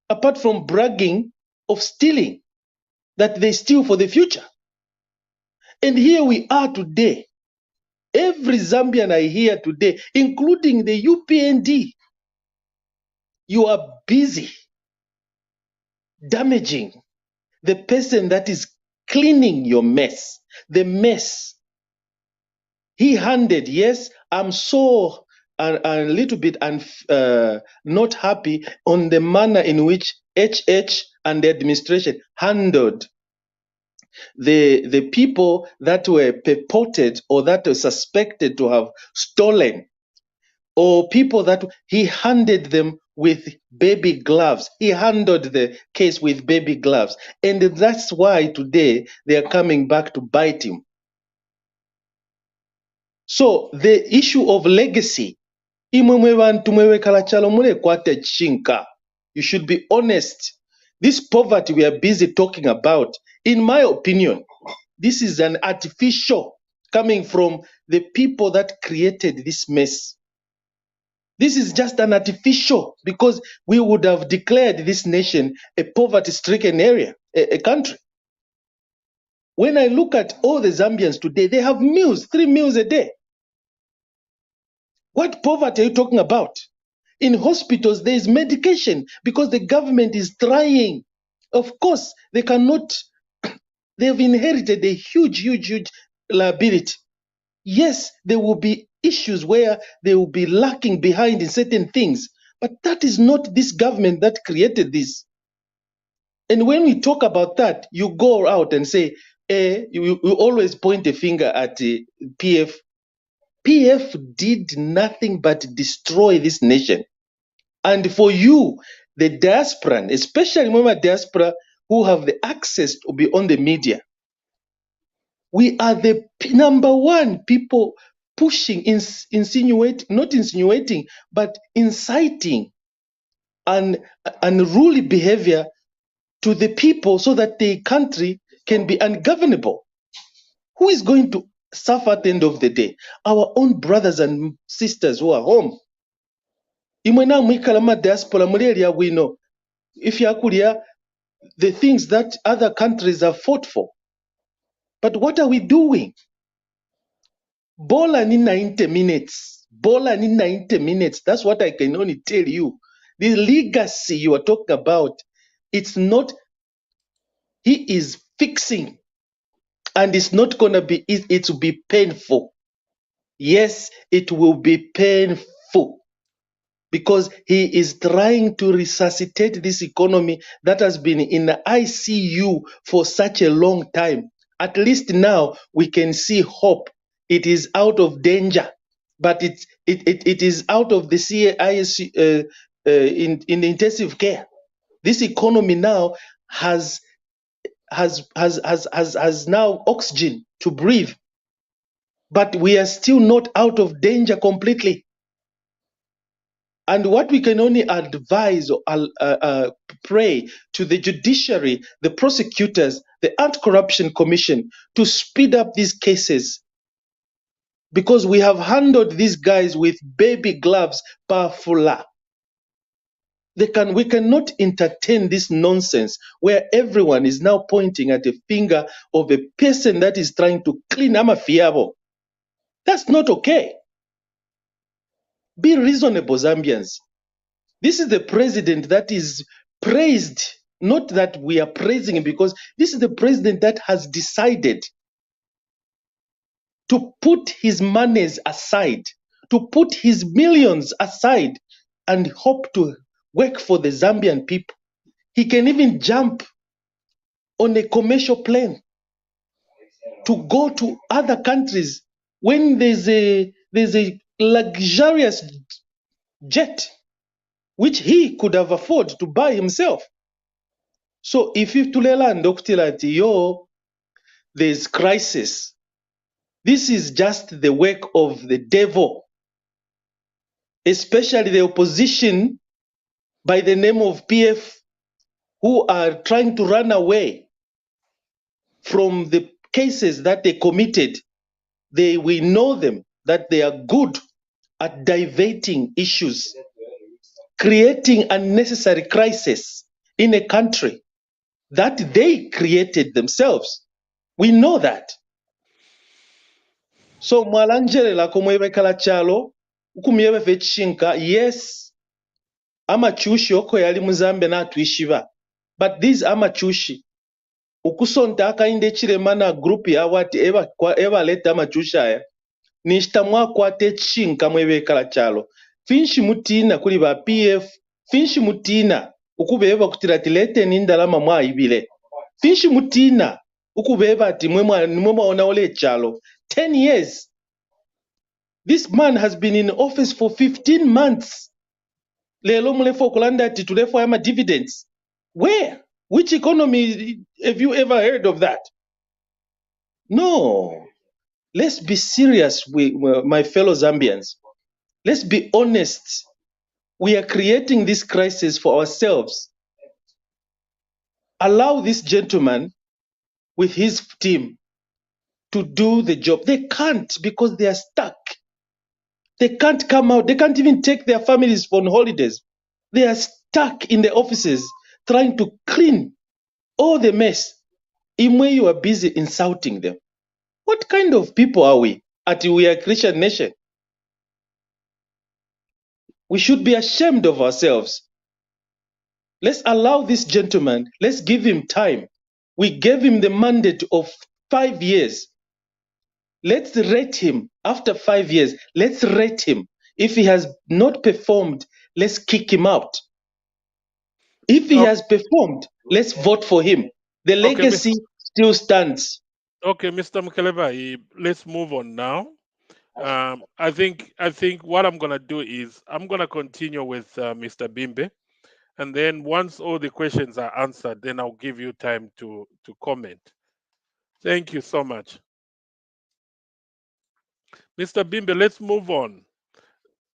Apart from bragging of stealing, that they steal for the future. And here we are today. Every Zambian I hear today, including the UPND, you are busy damaging the person that is cleaning your mess. The mess he handed. Yes, I'm so a little bit not happy on the manner in which HH and the administration handled the people that were purported or that were suspected to have stolen, or people that he handed them with baby gloves. He handled the case with baby gloves. And that's why today they are coming back to bite him. So the issue of legacy, you should be honest. This poverty we are busy talking about, in my opinion, this is an artificial coming from the people that created this mess. This is just an artificial, because we would have declared this nation a poverty-stricken area, a country. When I look at all the Zambians today, they have meals, 3 meals a day. What poverty are you talking about? In hospitals, there is medication because the government is trying. Of course, they cannot, they have inherited a huge liability. Yes, there will be issues where they will be lacking behind in certain things, but that is not this government that created this. And when we talk about that, you go out and say, you always point a finger at PF. PF did nothing but destroy this nation. And for you, the diaspora, especially remember diaspora who have the access to be on the media, we are the number one people pushing, not insinuating, but inciting and unruly behavior to the people so that the country can be ungovernable. Who is going to suffer at the end of the day. Our own brothers and sisters who are home. Imwe na mwikala ma diaspora muri area we know. If you are the things that other countries have fought for. But what are we doing? Bola in 90 minutes. Bola in 90 minutes. That's what I can only tell you. The legacy you are talking about, it's not, he is fixing. And it's not going to be, it will be painful. Yes, it will be painful. Because he is trying to resuscitate this economy that has been in the ICU for such a long time. At least now we can see hope. It is out of danger, but it is out of the ICU in intensive care. This economy now has now oxygen to breathe, but we are still not out of danger completely. And what we can only advise or pray to the judiciary, the prosecutors, the Anti-Corruption Commission to speed up these cases, because we have handled these guys with baby gloves, powerful. We cannot entertain this nonsense where everyone is now pointing at a finger of a person that is trying to clean Amafiabo. That's not okay. Be reasonable, Zambians. This is the president that is praised, not that we are praising him, because this is the president that has decided to put his monies aside, to put his millions aside, and hope to work for the Zambian people. He can even jump on a commercial plane to go to other countries when there's a luxurious jet which he could have afforded to buy himself. So if you tulela ndoktilati yo, there's crisis. This is just the work of the devil, especially the opposition by the name of PF, who are trying to run away from the cases that they committed. We know them, that they are good at diverting issues, creating unnecessary crisis in a country that they created themselves. We know that. So mwalanjere la komwebekala chalo ukumyebe fechinka, yes, amachushi oko yali muzambe na tuishiva, but these amachushi ukusonta akainde chiremana group ya wati eva leta amachushi aya nishtamwa kwate chinka mwebekala chalo finshi mutina kuli ba PF finshi mutina ukubeba kutirati lete nindalama mwa ibile finshi mutina ukubeba ati mwema ona ole chalo 10 years. This man has been in office for 15 months. Lelo mulefo kulanda ati tulefo ama dividends. Where? Which economy have you ever heard of that? No. Let's be serious, my fellow Zambians. Let's be honest. We are creating this crisis for ourselves. Allow this gentleman with his team to do the job. They can't, because they are stuck. They can't come out. They can't even take their families on holidays. They are stuck in the offices trying to clean all the mess. Imwe, you are busy insulting them. What kind of people are we? We are a Christian nation. We should be ashamed of ourselves. Let's allow this gentleman, let's give him time. We gave him the mandate of 5 years. Let's rate him after 5 years. Let's rate him. If he has not performed, let's kick him out. If he has performed, let's vote for him. The legacy still stands. Okay, Mr. Mkeleba, let's move on now. I think what I'm gonna do is I'm gonna continue with Mr. Bimbe, and then once all the questions are answered, then I'll give you time to comment. Thank you so much. Mr. Bimbe, let's move on.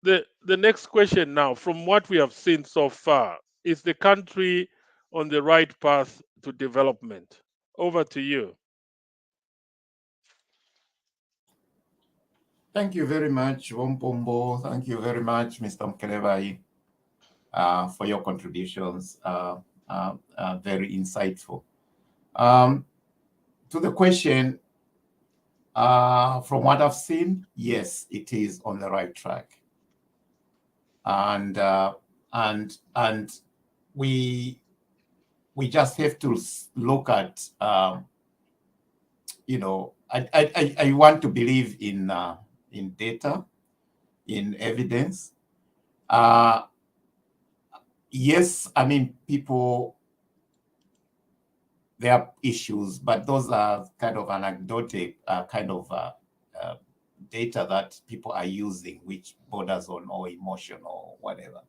The next question now, from what we have seen so far, is the country on the right path to development? Over to you. Thank you very much, Wompombo. Thank you very much, Mr. Mkelebai, for your contributions. Very insightful. To the question, from what I've seen, yes, it is on the right track, and we just have to look at, I want to believe in data, in evidence. Yes, I mean, people, there are issues, but those are kind of anecdotal data that people are using, which borders on or emotional or whatever.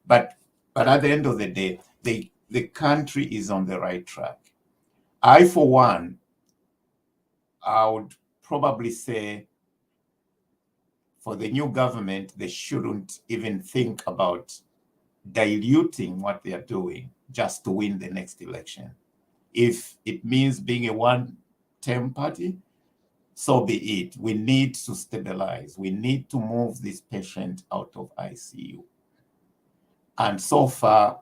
But at the end of the day, the country is on the right track. I, for one, I would probably say for the new government, they shouldn't even think about diluting what they are doing just to win the next election. If it means being a one-term party, so be it. We need to stabilize. We need to move this patient out of ICU. And so far,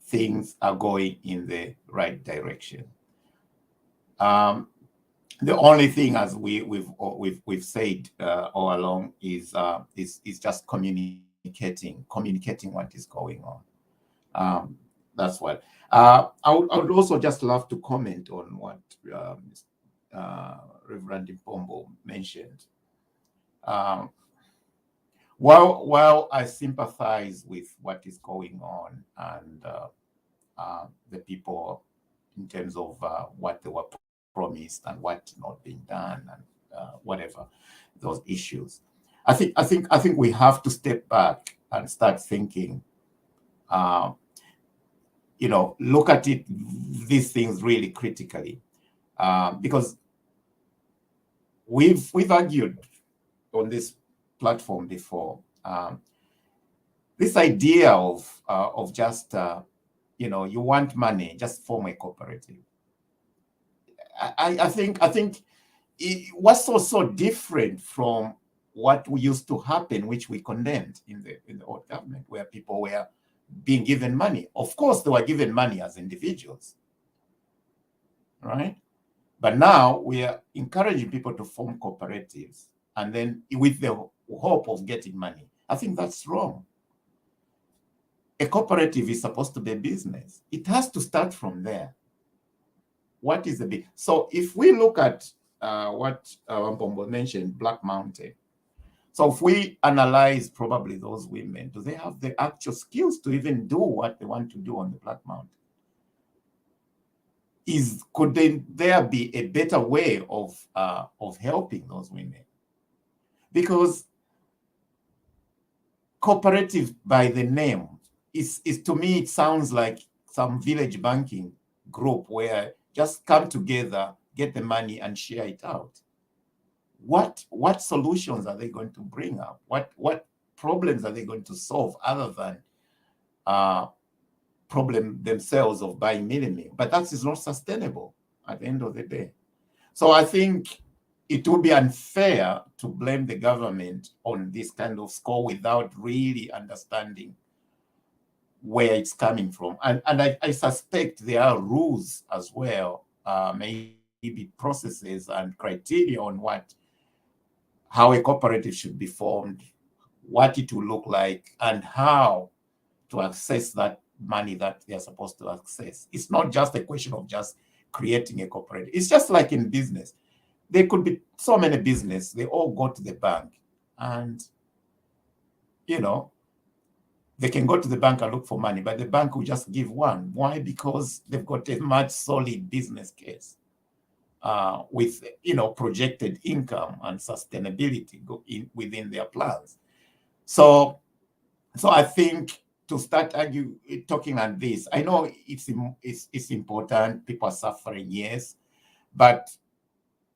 things are going in the right direction. The only thing, as we've said all along, is just communicating what is going on. That's what. I would also just love to comment on what Reverend Impombo mentioned. While I sympathize with what is going on and the people in terms of what they were promised and what not being done and whatever those issues, I think we have to step back and start thinking. Look at these things really critically, because we've argued on this platform before. This idea of just you want money, just form a cooperative. I think it was so different from what used to happen, which we condemned in the old government, where people were being given money. Of course, they were given money as individuals, right? But now we are encouraging people to form cooperatives, and then with the hope of getting money. I think that's wrong. A cooperative is supposed to be a business. It has to start from there. What is the big? So if we look at what Mpombo mentioned, Black Mountain. So if we analyze probably those women, do they have the actual skills to even do what they want to do on the Black Mountain? Could there be a better way of helping those women? Because cooperative by the name is to me, it sounds like some village banking group where just come together, get the money and share it out. What solutions are they going to bring up? What problems are they going to solve other than problem themselves of buying minimum? But that is not sustainable at the end of the day. So I think it would be unfair to blame the government on this kind of score without really understanding where it's coming from. And I suspect there are rules as well, maybe processes and criteria on how a cooperative should be formed, what it will look like, and how to access that money that they are supposed to access. It's not just a question of just creating a cooperative. It's just like in business. There could be so many businesses, they all go to the bank, and they can go to the bank and look for money, but the bank will just give one. Why? Because they've got a much solid business case with projected income and sustainability within their plans. So I think to start talking on this, I know it's important. People are suffering, yes, but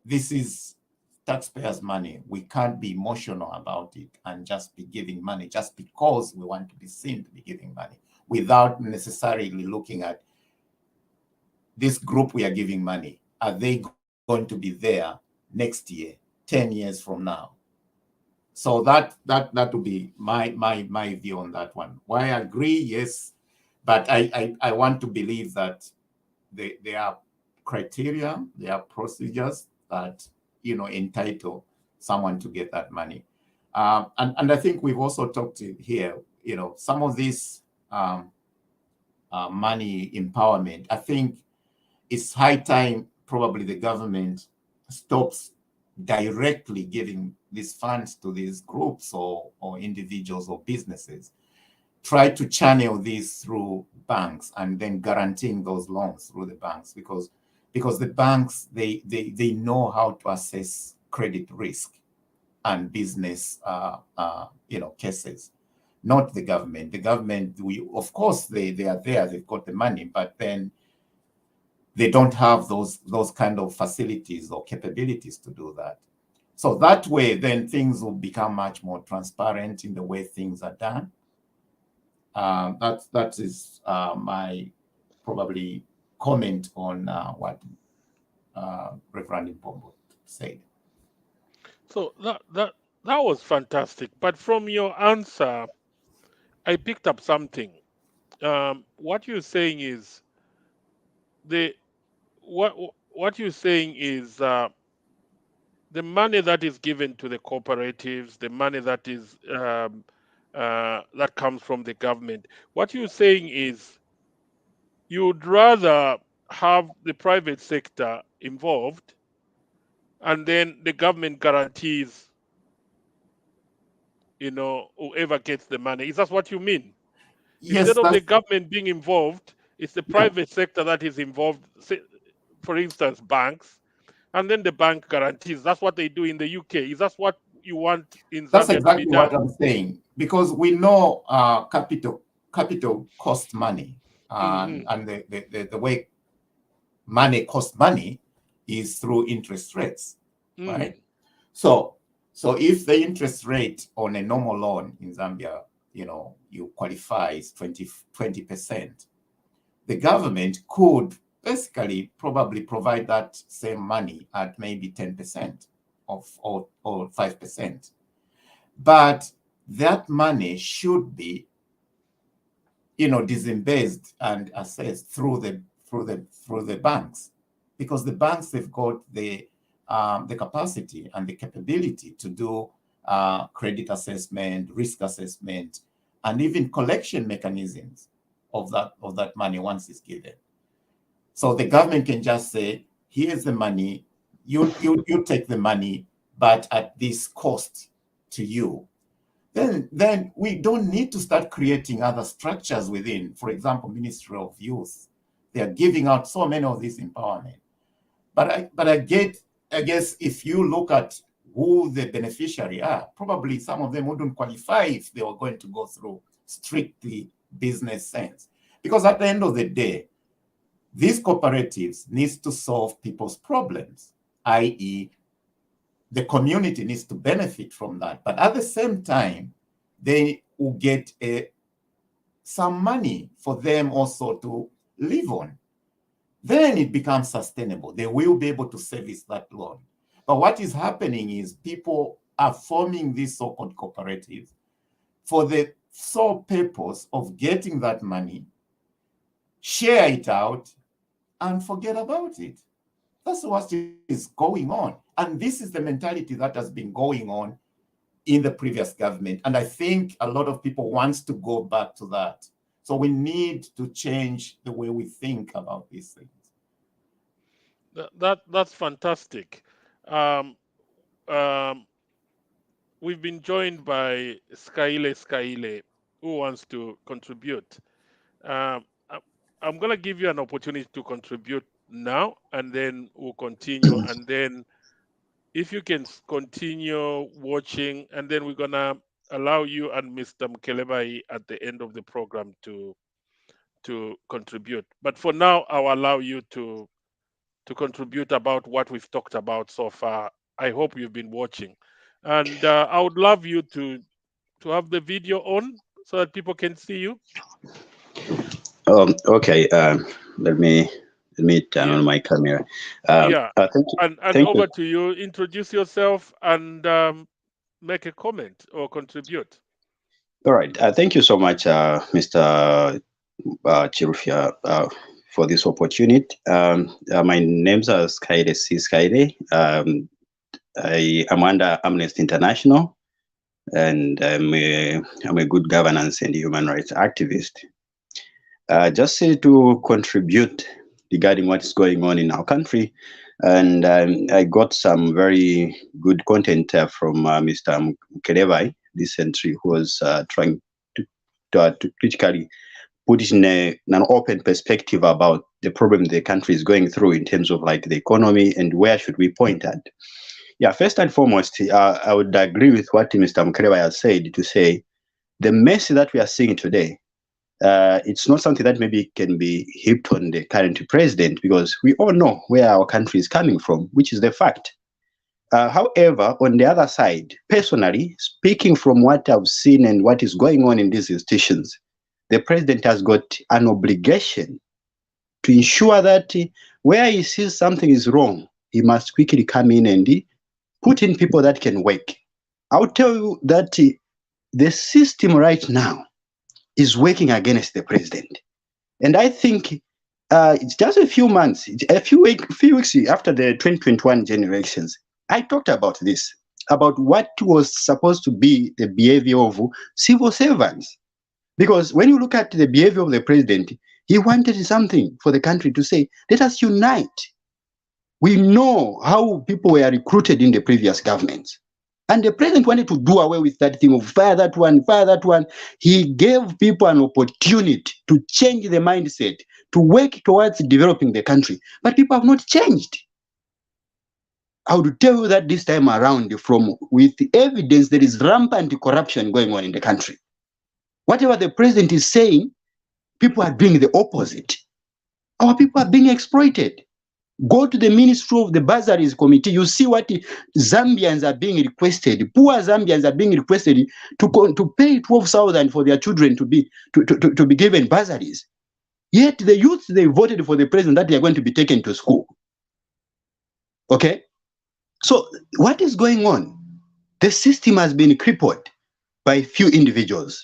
this is taxpayers' money. We can't be emotional about it and just be giving money just because we want to be seen to be giving money without necessarily looking at this group we are giving money. Are they going to be there next year, 10 years from now? So that would be my view on that one. Why I agree, yes, but I want to believe that there are criteria, there are procedures that entitle someone to get that money. And I think we've also talked here, some of this money empowerment. I think it's high time probably the government stops directly giving these funds to these groups or individuals or businesses. Try to channel this through banks and then guaranteeing those loans through the banks, because the banks, they know how to assess credit risk and business cases, not the government. The government, of course they are there, they've got the money, but then they don't have those kind of facilities or capabilities to do that. So that way, then things will become much more transparent in the way things are done. That is my probably comment on what Reverend Impombo said. So that was fantastic. But from your answer, I picked up something. What you're saying is what you're saying is the money that is given to the cooperatives, the money that is that comes from the government. What you're saying is you would rather have the private sector involved, and then the government guarantees, whoever gets the money. Is that what you mean? Yes, Instead of the government being involved, it's the private sector that is involved. Say, for instance, banks, and then the bank guarantees. That's what they do in the UK. Is that what you want in Zambia that's to be exactly done? what I'm saying, because we know capital costs money, and the way money costs money is through interest rates, right? So if the interest rate on a normal loan in Zambia, you qualify is 20%, the government could basically probably provide that same money at maybe 10% or 5%. But that money should be, disembodied and assessed through the banks, because the banks, they've got the capacity and the capability to do credit assessment, risk assessment, and even collection mechanisms of that money once it's given. So the government can just say, here's the money, you take the money, but at this cost to you. Then we don't need to start creating other structures within. For example, Ministry of Youth, they are giving out so many of these empowerment. But I guess if you look at who the beneficiary are, probably some of them wouldn't qualify if they were going to go through strictly business sense. Because at the end of the day, these cooperatives needs to solve people's problems, i.e., the community needs to benefit from that. But at the same time, they will get some money for them also to live on. Then it becomes sustainable. They will be able to service that loan. But what is happening is people are forming these so-called cooperatives for the sole purpose of getting that money, share it out, and forget about it. That's what is going on. And this is the mentality that has been going on in the previous government. And I think a lot of people want to go back to that. So we need to change the way we think about these things. That's fantastic. We've been joined by Skaile, who wants to contribute. I'm going to give you an opportunity to contribute now, and then we'll continue. And then if you can continue watching, and then we're going to allow you and Mr. Mkelebai at the end of the program to contribute. But for now, I'll allow you to contribute about what we've talked about so far. I hope you've been watching. And I would love you to have the video on so that people can see you. Okay. Let me turn on my camera. And over to you. Introduce yourself and make a comment or contribute. All right. Thank you so much, Mr. Chirufia, for this opportunity. My name's Skyde C. Skyde. I am under Amnesty International, and I'm a good governance and human rights activist. Just to contribute regarding what is going on in our country, and I got some very good content from Mr. Mkelevai recently, who was trying to critically put it in an open perspective about the problem the country is going through in terms of like the economy and where should we point at. Yeah, first and foremost, I would agree with what Mr. Mkelevai has said, to say the mess that we are seeing today, it's not something that maybe can be heaped on the current president, because we all know where our country is coming from, which is the fact. However, on the other side, personally, speaking from what I've seen and what is going on in these institutions, the president has got an obligation to ensure that where he sees something is wrong, he must quickly come in and put in people that can work. I'll tell you that the system right now is working against the president. And I think it's just a few months, a few weeks after the 2021 general elections, I talked about this, about what was supposed to be the behavior of civil servants. Because when you look at the behavior of the president, he wanted something for the country to say, let us unite. We know how people were recruited in the previous governments. And the president wanted to do away with that thing of fire that one, fire that one. He gave people an opportunity to change the mindset, to work towards developing the country. But people have not changed. I would tell you that this time around, with evidence, there is rampant corruption going on in the country. Whatever the president is saying, people are doing the opposite. Our people are being exploited. Go to the Ministry of the Bursaries Committee, you see what Zambians are being requested. Poor Zambians are being requested to pay 12,000 for their children to be given bursaries. Yet the youth, they voted for the president that they are going to be taken to school. Okay? So what is going on? The system has been crippled by a few individuals.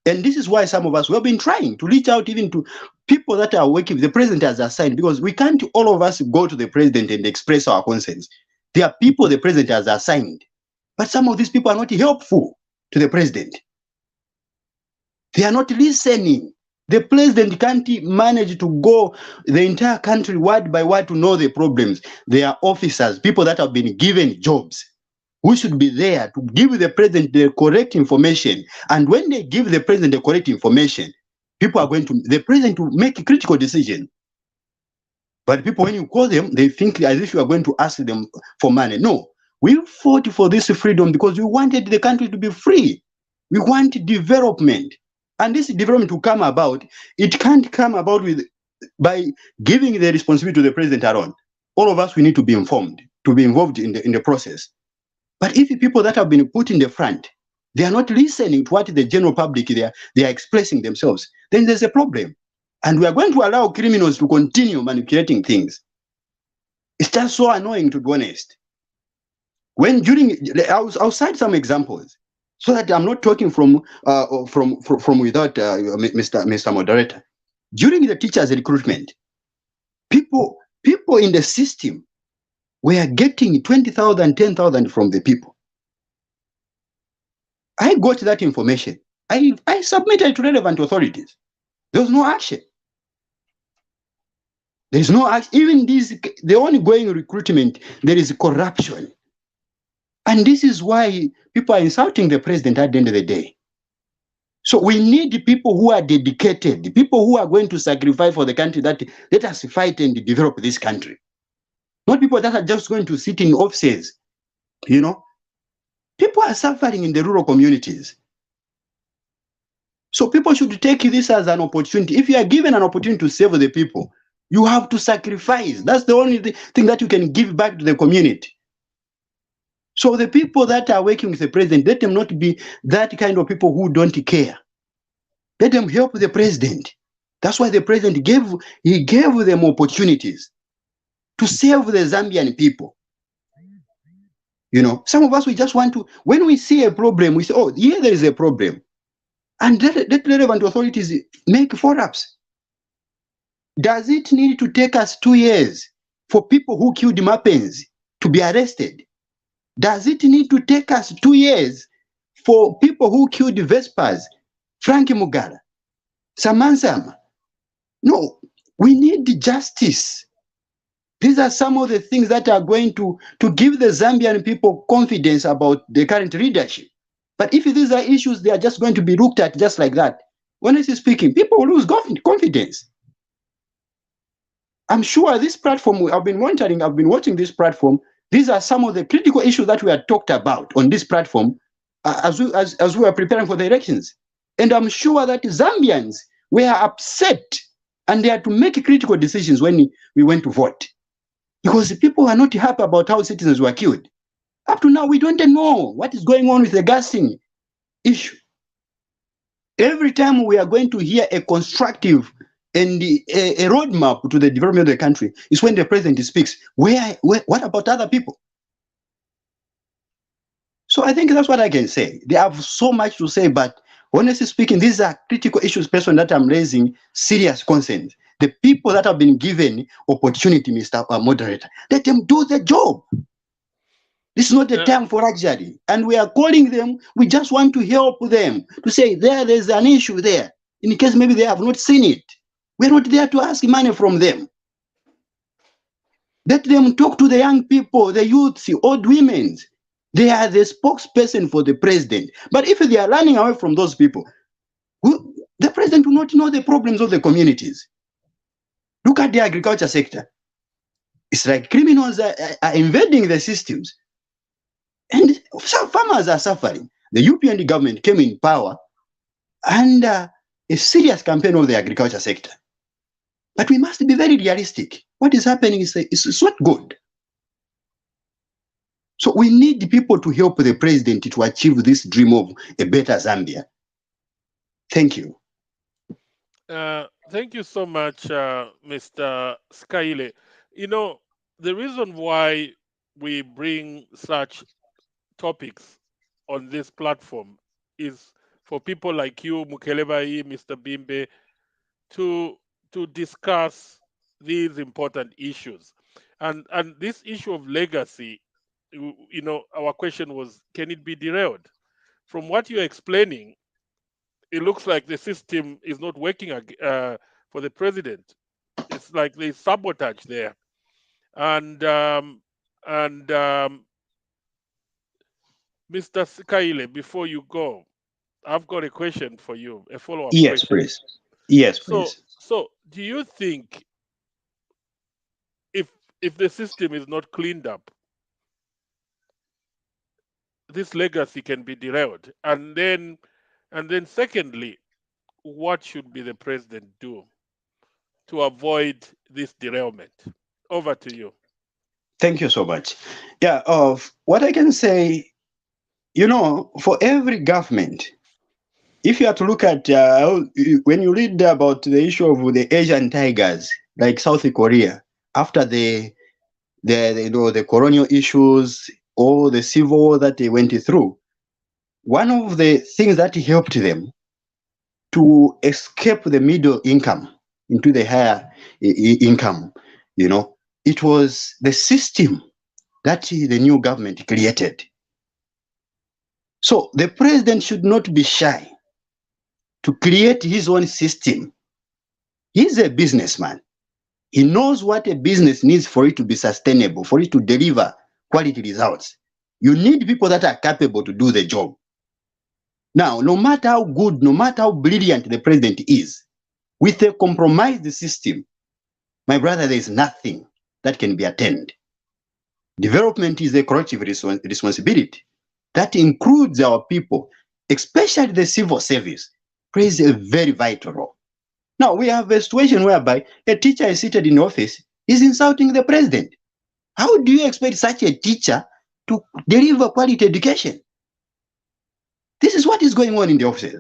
And this is why some of us, we have been trying to reach out even to people that are working with the president as assigned, because we can't all of us go to the president and express our concerns. There are people the president has assigned, but some of these people are not helpful to the president. They are not listening. The president can't manage to go the entire country word by word to know the problems. There are officers, people that have been given jobs, who should be there to give the president the correct information. And when they give the president the correct information, the president will make a critical decision. But people, when you call them, they think as if you are going to ask them for money. No, we fought for this freedom because we wanted the country to be free. We want development. And this development will come about. It can't come about by giving the responsibility to the president alone. All of us, we need to be informed, to be involved in the process. But if the people that have been put in the front, they are not listening to what the general public they are expressing themselves, then there's a problem. And we are going to allow criminals to continue manipulating things. It's just so annoying, to be honest. I'll cite some examples so that I'm not talking from without Mr. Moderator. During the teachers' recruitment, people in the system were getting 20,000, 10,000 from the people. I got that information. I submitted to relevant authorities. There was no action. There is no action. Even the ongoing recruitment, there is corruption. And this is why people are insulting the president at the end of the day. So we need people who are dedicated, people who are going to sacrifice for the country, that let us fight and develop this country. Not people that are just going to sit in offices, People are suffering in the rural communities. So people should take this as an opportunity. If you are given an opportunity to save the people, you have to sacrifice. That's the only thing that you can give back to the community. So the people that are working with the president, let them not be that kind of people who don't care. Let them help the president. That's why the president gave them opportunities to save the Zambian people. You know, some of us, we just want to, when we see a problem, we say, oh, yeah, there is a problem. And let relevant authorities make follow-ups. Does it need to take us 2 years for people who killed Mapens to be arrested? Does it need to take us 2 years for people who killed Vespers, Frankie Mugala, Samansama? No, we need justice. These are some of the things that are going to give the Zambian people confidence about the current leadership. But if these are issues, they are just going to be looked at just like that. Honestly speaking, people will lose confidence. I'm sure this platform, I've been monitoring, I've been watching this platform. These are some of the critical issues that we had talked about on this platform as we are preparing for the elections. And I'm sure that Zambians were upset and they had to make critical decisions when we went to vote. Because the people are not happy about how citizens were killed. Up to now, we don't know what is going on with the gassing issue. Every time we are going to hear a constructive and a roadmap to the development of the country is when the president speaks. What about other people? So I think that's what I can say. They have so much to say, but honestly speaking, these are critical issues, person that I'm raising serious concerns. The people that have been given opportunity, Mr. Moderator, let them do the job. This is not the time for luxury. And we are calling them, we just want to help them, to say there's an issue there. In case maybe they have not seen it. We're not there to ask money from them. Let them talk to the young people, the youth, the old women. They are the spokesperson for the president. But if they are running away from those people, the president will not know the problems of the communities. Look at the agriculture sector. It's like criminals are invading the systems. And some farmers are suffering. The UPND government came in power under a serious campaign of the agriculture sector. But we must be very realistic. What is happening is not good. So we need people to help the president to achieve this dream of a better Zambia. Thank you. Thank you so much, Mr. Skaile. You know, the reason why we bring such topics on this platform is for people like you, Mukelebai, Mr. Bimbe, to discuss these important issues. And this issue of legacy, you know, our question was, can it be derailed? From what you're explaining, it looks like the system is not working for the president. It's like there's sabotage there. And Mr. Skaile, before you go, I've got a question for you, a follow-up Yes, question. please. Yes, please. So do you think if the system is not cleaned up, this legacy can be derailed? And then secondly, what should be the president do to avoid this derailment? Over to you. Thank you so much. Yeah, what I can say, you know, for every government, if you have to look at, when you read about the issue of the Asian tigers, like South Korea, after the colonial issues or the civil war that they went through, one of the things that helped them to escape the middle income into the higher income, you know, it was the system that the new government created. So the president should not be shy to create his own system. He's a businessman. He knows what a business needs for it to be sustainable, for it to deliver quality results. You need people that are capable to do the job. Now, no matter how good, no matter how brilliant the president is, with a compromised system, my brother, there is nothing that can be attained. Development is a collective responsibility that includes our people, especially the civil service, plays a very vital role. Now, we have a situation whereby a teacher is seated in office, is insulting the president. How do you expect such a teacher to deliver quality education? This is what is going on in the office.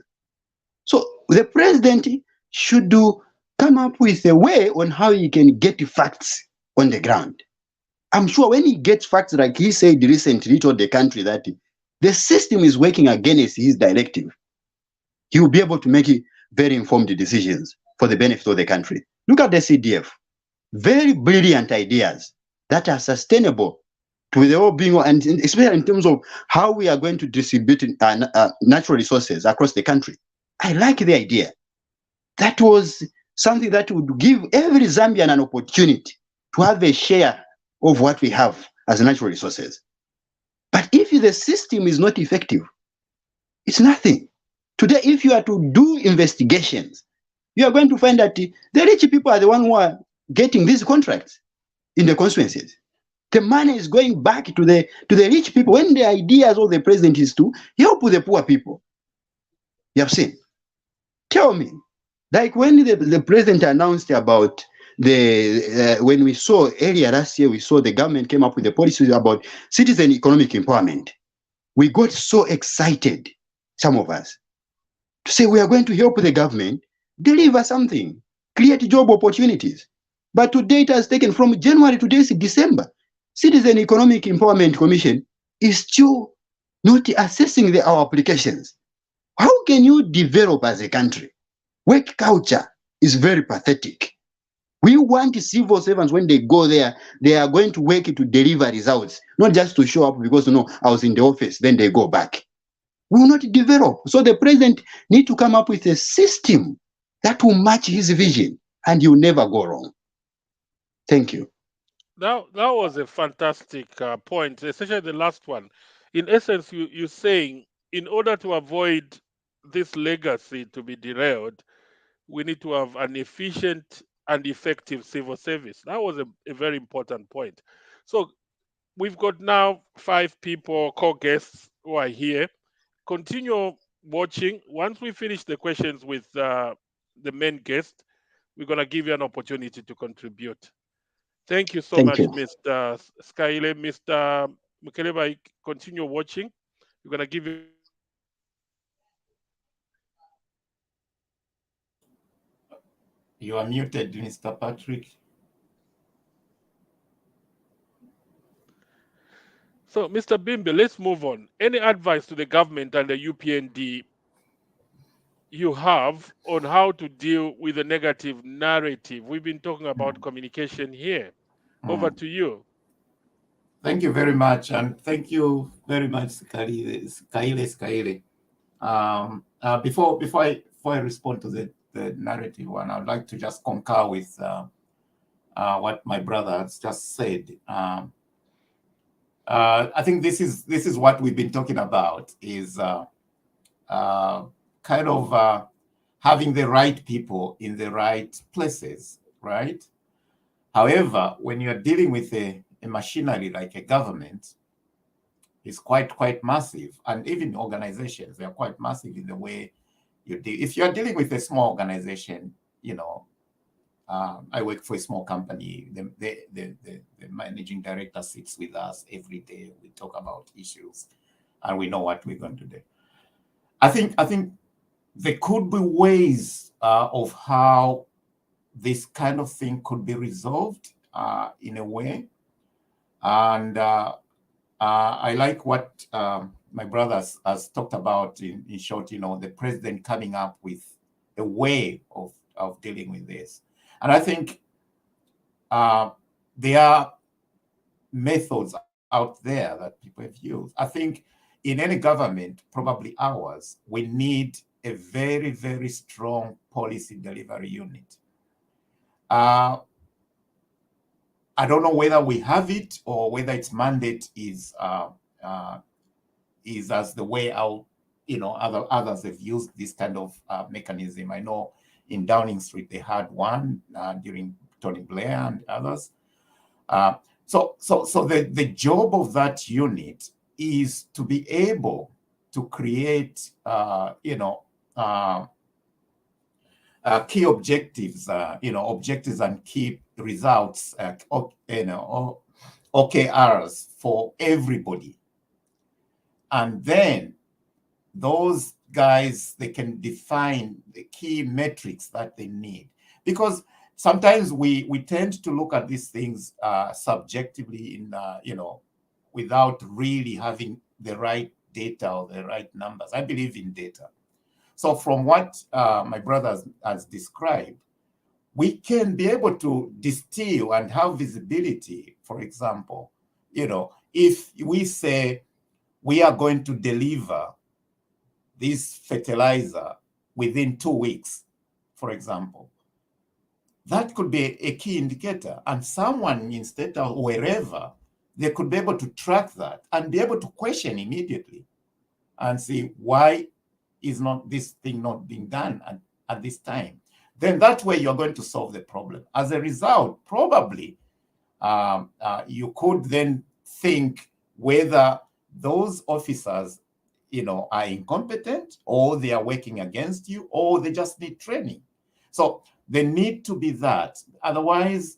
So the president should come up with a way on how he can get facts on the ground. I'm sure when he gets facts like he said recently, told the country that the system is working against his directive, he will be able to make very informed decisions for the benefit of the country. Look at the CDF. Very brilliant ideas that are sustainable to the well-being, and especially in terms of how we are going to distribute natural resources across the country. I like the idea. That was something that would give every Zambian an opportunity to have a share of what we have as natural resources. But if the system is not effective, it's nothing. Today, if you are to do investigations, you are going to find that the rich people are the ones who are getting these contracts in the constituencies. The money is going back to the rich people when the ideas of the president is to help the poor people. You have seen. Tell me, like when the president announced about when we saw earlier last year, we saw the government came up with the policies about citizen economic empowerment. We got so excited, some of us, to say we are going to help the government deliver something, create job opportunities. But today it has taken from January to this December. Citizen Economic Empowerment Commission is still not assessing our applications. How can you develop as a country? Work culture is very pathetic. We want civil servants, when they go there, they are going to work to deliver results, not just to show up because, I was in the office, then they go back. We will not develop. So the president needs to come up with a system that will match his vision, and you'll never go wrong. Thank you. That was a fantastic point, especially the last one. In essence, you're saying in order to avoid this legacy to be derailed, we need to have an efficient and effective civil service. That was a very important point. So we've got now 5 people, co-guests who are here. Continue watching. Once we finish the questions with the main guest, we're going to give you an opportunity to contribute. Thank you so Thank much, you. Mr. Skyle. Mr. Mukeleba, continue watching. We're going to give you. You are muted, Mr. Patrick. So, Mr. Bimbe, let's move on. Any advice to the government and the UPND you have on how to deal with the negative narrative? We've been talking about communication here. Over to you. Thank you very much, and thank you very much, Skyle. Before I respond to the narrative one, I'd like to just concur with what my brother has just said. I think this is what we've been talking about, is kind of having the right people in the right places, right? However, when you're dealing with a machinery like a government, it's quite massive, and even organizations, they're quite massive in the way you deal. If you're dealing with a small organization, I work for a small company. The managing director sits with us every day. We talk about issues, and we know what we're going to do. I think there could be ways of how this kind of thing could be resolved in a way. And I like what my brother has talked about in short, the president coming up with a way of dealing with this. And I think there are methods out there that people have used. I think in any government, probably ours, we need a very, very strong policy delivery unit. I don't know whether we have it or whether its mandate is as the way out. Others have used this kind of mechanism. I know in Downing Street they had one during Tony Blair and others. So the job of that unit is to be able to create, key objectives, objectives and key results, OKRs for everybody. And then those guys, they can define the key metrics that they need. Because sometimes we tend to look at these things subjectively in, without really having the right data or the right numbers. I believe in data. So from what my brother has described, we can be able to distill and have visibility. For example, if we say we are going to deliver this fertilizer within 2 weeks, for example, that could be a key indicator. And someone in state or wherever, they could be able to track that and be able to question immediately and see why is not this thing not being done at this time. Then that way you're going to solve the problem. As a result, probably you could then think whether those officers, are incompetent, or they are working against you, or they just need training. So they need to be that. Otherwise,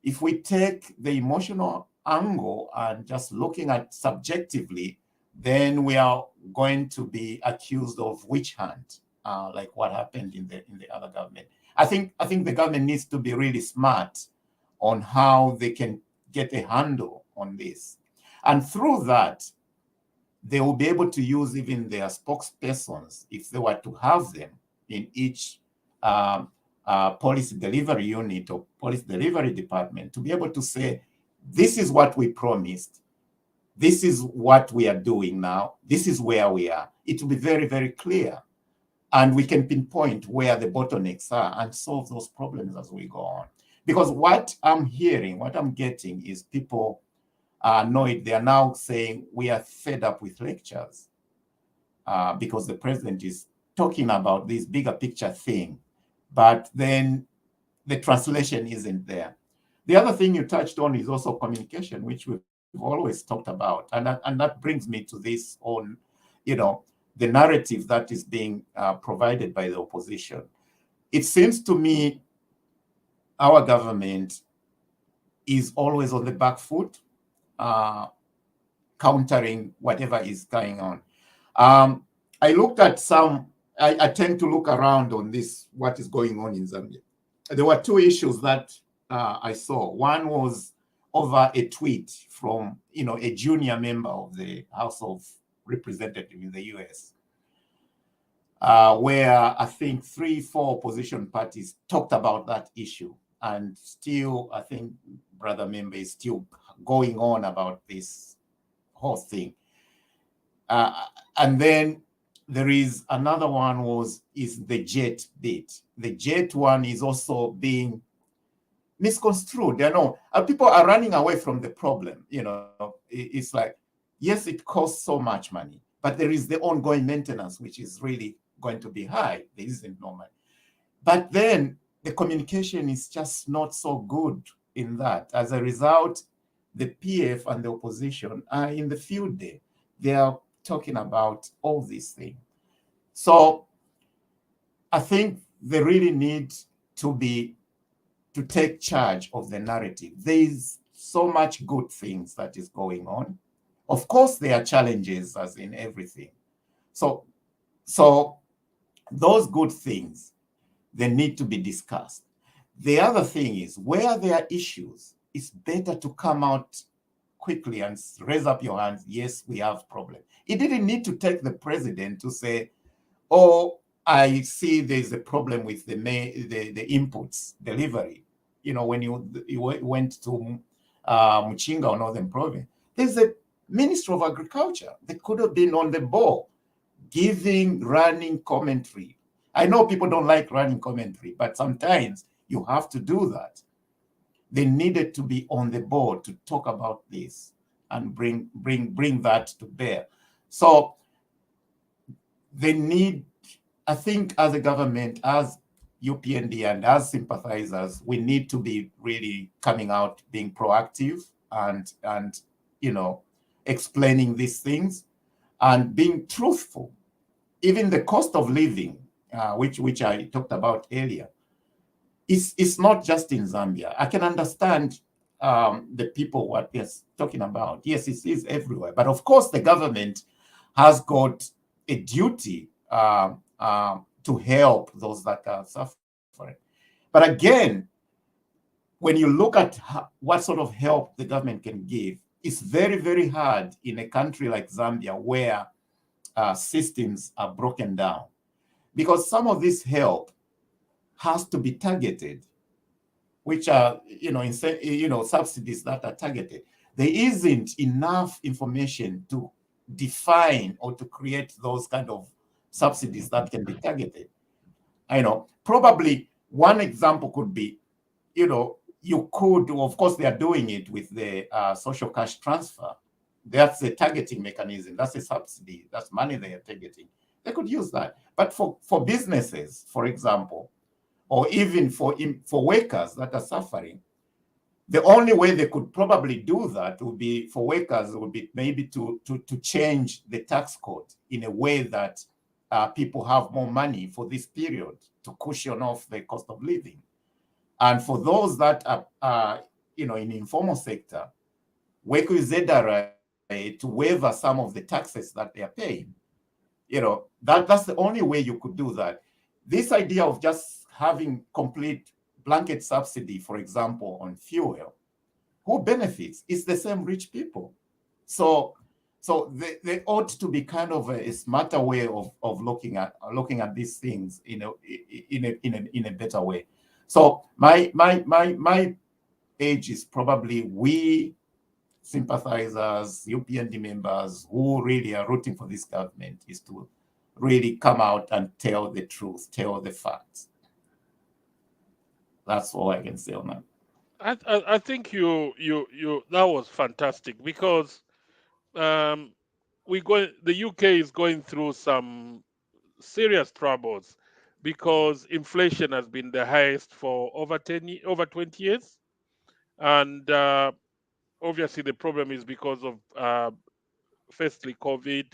if we take the emotional angle and just looking at subjectively, then we are going to be accused of witch hunt, like what happened in the other government. I think the government needs to be really smart on how they can get a handle on this, and through that, they will be able to use even their spokespersons, if they were to have them in each policy delivery unit or policy delivery department, to be able to say, this is what we promised, this is what we are doing now, this is where we are. It will be very, very clear. And we can pinpoint where the bottlenecks are and solve those problems as we go on. Because what I'm hearing, what I'm getting is people know it. They are now saying we are fed up with lectures because the president is talking about this bigger picture thing, but then the translation isn't there. The other thing you touched on is also communication, which we've always talked about. And that brings me to this on, the narrative that is being provided by the opposition. It seems to me our government is always on the back foot, countering whatever is going on. I looked at I tend to look around on this, what is going on in Zambia. There were two issues that I saw. One was over a tweet from, a junior member of the House of Representatives in the US, where I think 3-4 opposition parties talked about that issue. And still, I think brother member is still going on about this whole thing. And then there is another one is the jet bit. The jet one is also being misconstrued. People are running away from the problem. It's like, yes, it costs so much money, but there is the ongoing maintenance, which is really going to be high. There isn't no money. But then the communication is just not so good in that. As a result, the PF and the opposition are in the field day. They are talking about all these things. So I think they really need to take charge of the narrative. There is so much good things that is going on. Of course, there are challenges, as in everything. So those good things, they need to be discussed. The other thing is, where there are issues, it's better to come out quickly and raise up your hands. Yes, we have problems. It didn't need to take the president to say, oh, I see there's a problem with the inputs delivery. When you went to Muchinga or Northern Province, there's a Minister of Agriculture that could have been on the ball running commentary. I know people don't like running commentary, but sometimes you have to do that. They needed to be on the board to talk about this and bring that to bear. So they need, I think, as a government, as UPND and as sympathizers, we need to be really coming out, being proactive and explaining these things and being truthful. Even the cost of living, which I talked about earlier, it's not just in Zambia. I can understand the people what they're talking about. Yes, it is everywhere. But of course, the government has got a duty to help those that are suffering. But again, when you look at what sort of help the government can give, it's very, very hard in a country like Zambia where systems are broken down, because some of this help has to be targeted, which are, subsidies that are targeted. There isn't enough information to define or to create those kind of subsidies that can be targeted. Probably one example could be, you could, of course, they are doing it with the social cash transfer. That's a targeting mechanism. That's a subsidy. That's money they are targeting. They could use that. But for businesses, for example, or even for workers that are suffering, the only way they could probably do that would be for workers would be maybe to change the tax code in a way that people have more money for this period to cushion off the cost of living. And for those that are in the informal sector, work with derailed to waiver some of the taxes that they are paying. That's the only way you could do that. This idea of just having complete blanket subsidy, for example, on fuel, who benefits? It's the same rich people. So they ought to be kind of a smarter way of looking at these things in a better way. So my age is probably we sympathizers, UPND members who really are rooting for this government is to really come out and tell the truth, tell the facts. That's all I can say on that. I think you that was fantastic, because the UK is going through some serious troubles because inflation has been the highest for over 20 years, and obviously the problem is because of firstly COVID,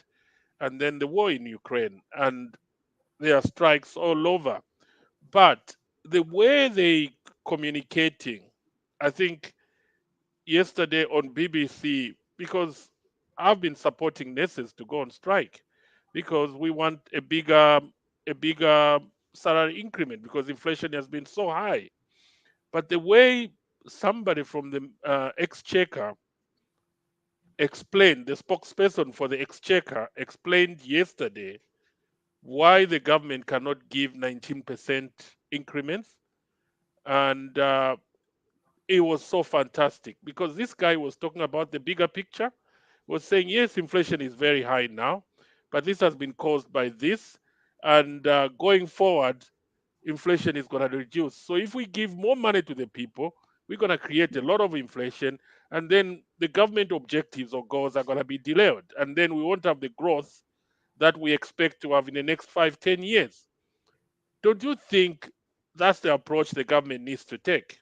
and then the war in Ukraine, and there are strikes all over. But the way they communicating, I think yesterday on BBC, because I've been supporting nurses to go on strike because we want a bigger salary increment because inflation has been so high. But the way somebody from the exchequer explained, the spokesperson for the exchequer explained yesterday why the government cannot give 19% increments, and it was so fantastic because this guy was talking about the bigger picture, was saying, yes, inflation is very high now, but this has been caused by this, and going forward, inflation is going to reduce. So if we give more money to the people, we're going to create a lot of inflation, and then the government objectives or goals are going to be delayed, and then we won't have the growth that we expect to have in the next 5-10 years. Don't you think that's the approach the government needs to take?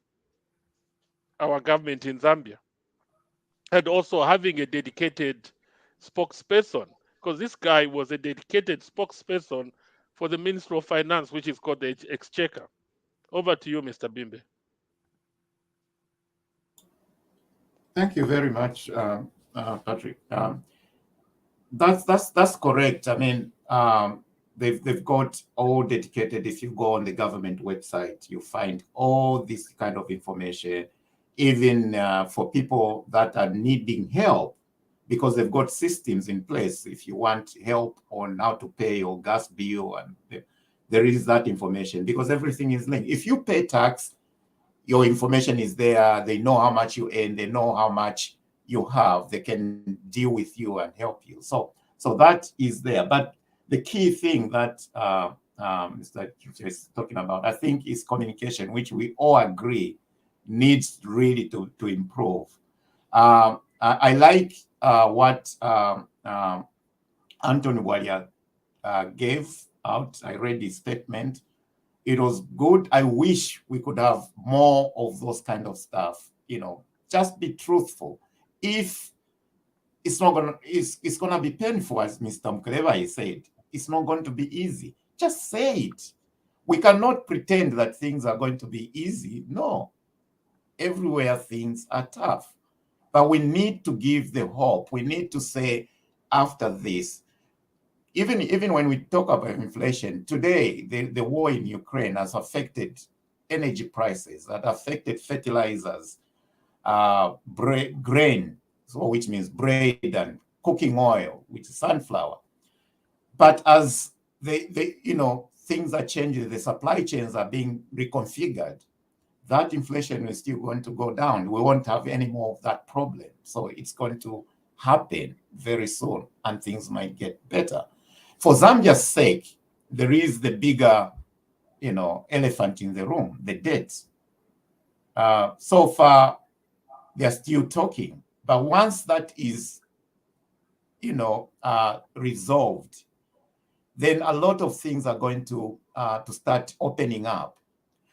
Our government in Zambia, and also having a dedicated spokesperson, because this guy was a dedicated spokesperson for the Ministry of Finance, which is called the Exchequer. Over to you, Mr. Bimbe. Thank you very much, Patrick. That's correct. I mean, they've got all dedicated. If you go on the government website, you find all this kind of information, even for people that are needing help, because they've got systems in place. If you want help on how to pay your gas bill, and there is that information, because everything is linked. If you pay tax, your information is there. They know how much you earn. They know how much you have. They can deal with you and help you. So that is there. But the key thing that Mr. Chief is talking about, I think, is communication, which we all agree needs really to improve. I like what Anthony Walia gave out. I read his statement. It was good. I wish we could have more of those kind of stuff. Just be truthful. If it's not gonna, it's gonna be painful, as Mr. Mkleva said. It's not going to be easy. Just say it. We cannot pretend that things are going to be easy. No, everywhere things are tough. But we need to give the hope. We need to say, after this, even when we talk about inflation today, the war in Ukraine has affected energy prices, that affected fertilizers, grain, so which means bread and cooking oil, which is sunflower. But as things are changing, the supply chains are being reconfigured, that inflation is still going to go down. We won't have any more of that problem. So it's going to happen very soon, and things might get better. For Zambia's sake, there is the bigger, elephant in the room, the debt. So far, they're still talking. But once that is, resolved, then a lot of things are going to start opening up.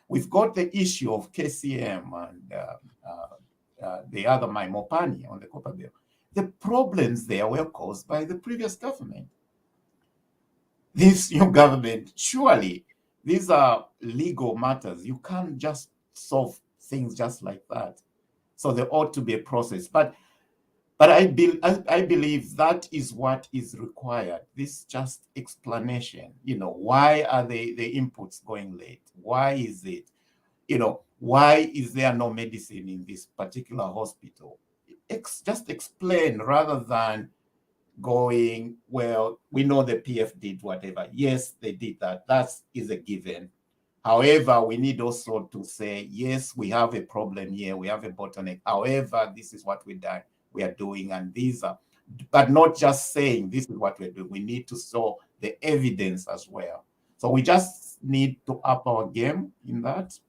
We've got the issue of KCM and the other Mopani on the Copperbelt. The problems there were caused by the previous government. This new government, surely, these are legal matters. You can't just solve things just like that. So there ought to be a process. But I believe that is what is required. This just explanation, why are the inputs going late? Why is it? Why is there no medicine in this particular hospital? Just explain rather than going, well, we know the PF did whatever. Yes, they did that. That is a given. However, we need also to say, yes, we have a problem here. We have a bottleneck. However, this is what we are doing, and these are, but not just saying this is what we're doing. We need to show the evidence as well. So we just need to up our game in that.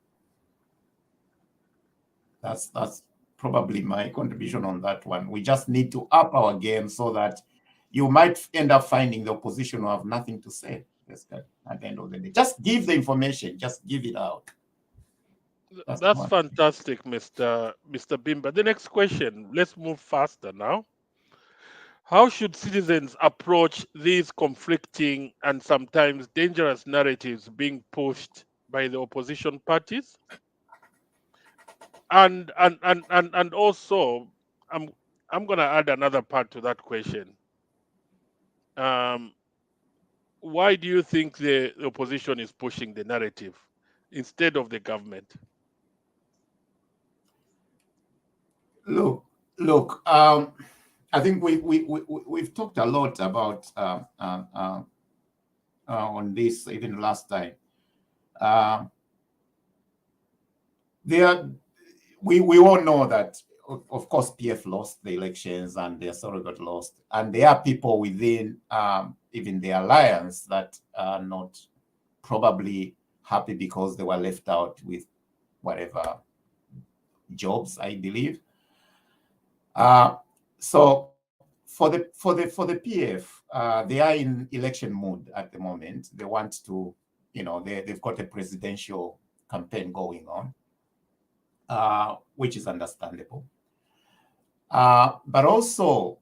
That's probably my contribution on that one. We just need to up our game so that you might end up finding the opposition who have nothing to say at the end of the day. Just give the information, just give it out. That's fantastic, Mr. Bimba. The next question, let's move faster now. How should citizens approach these conflicting and sometimes dangerous narratives being pushed by the opposition parties? And also, I'm going to add another part to that question. Why do you think the opposition is pushing the narrative instead of the government? Look. I think we've talked a lot about on this even last time. We all know that, of course, PF lost the elections and their surrogate lost, and there are people within even the alliance that are not probably happy because they were left out with whatever jobs, I believe. So for the PF, they are in election mood at the moment. They want to, they've got a presidential campaign going on, which is understandable. But also,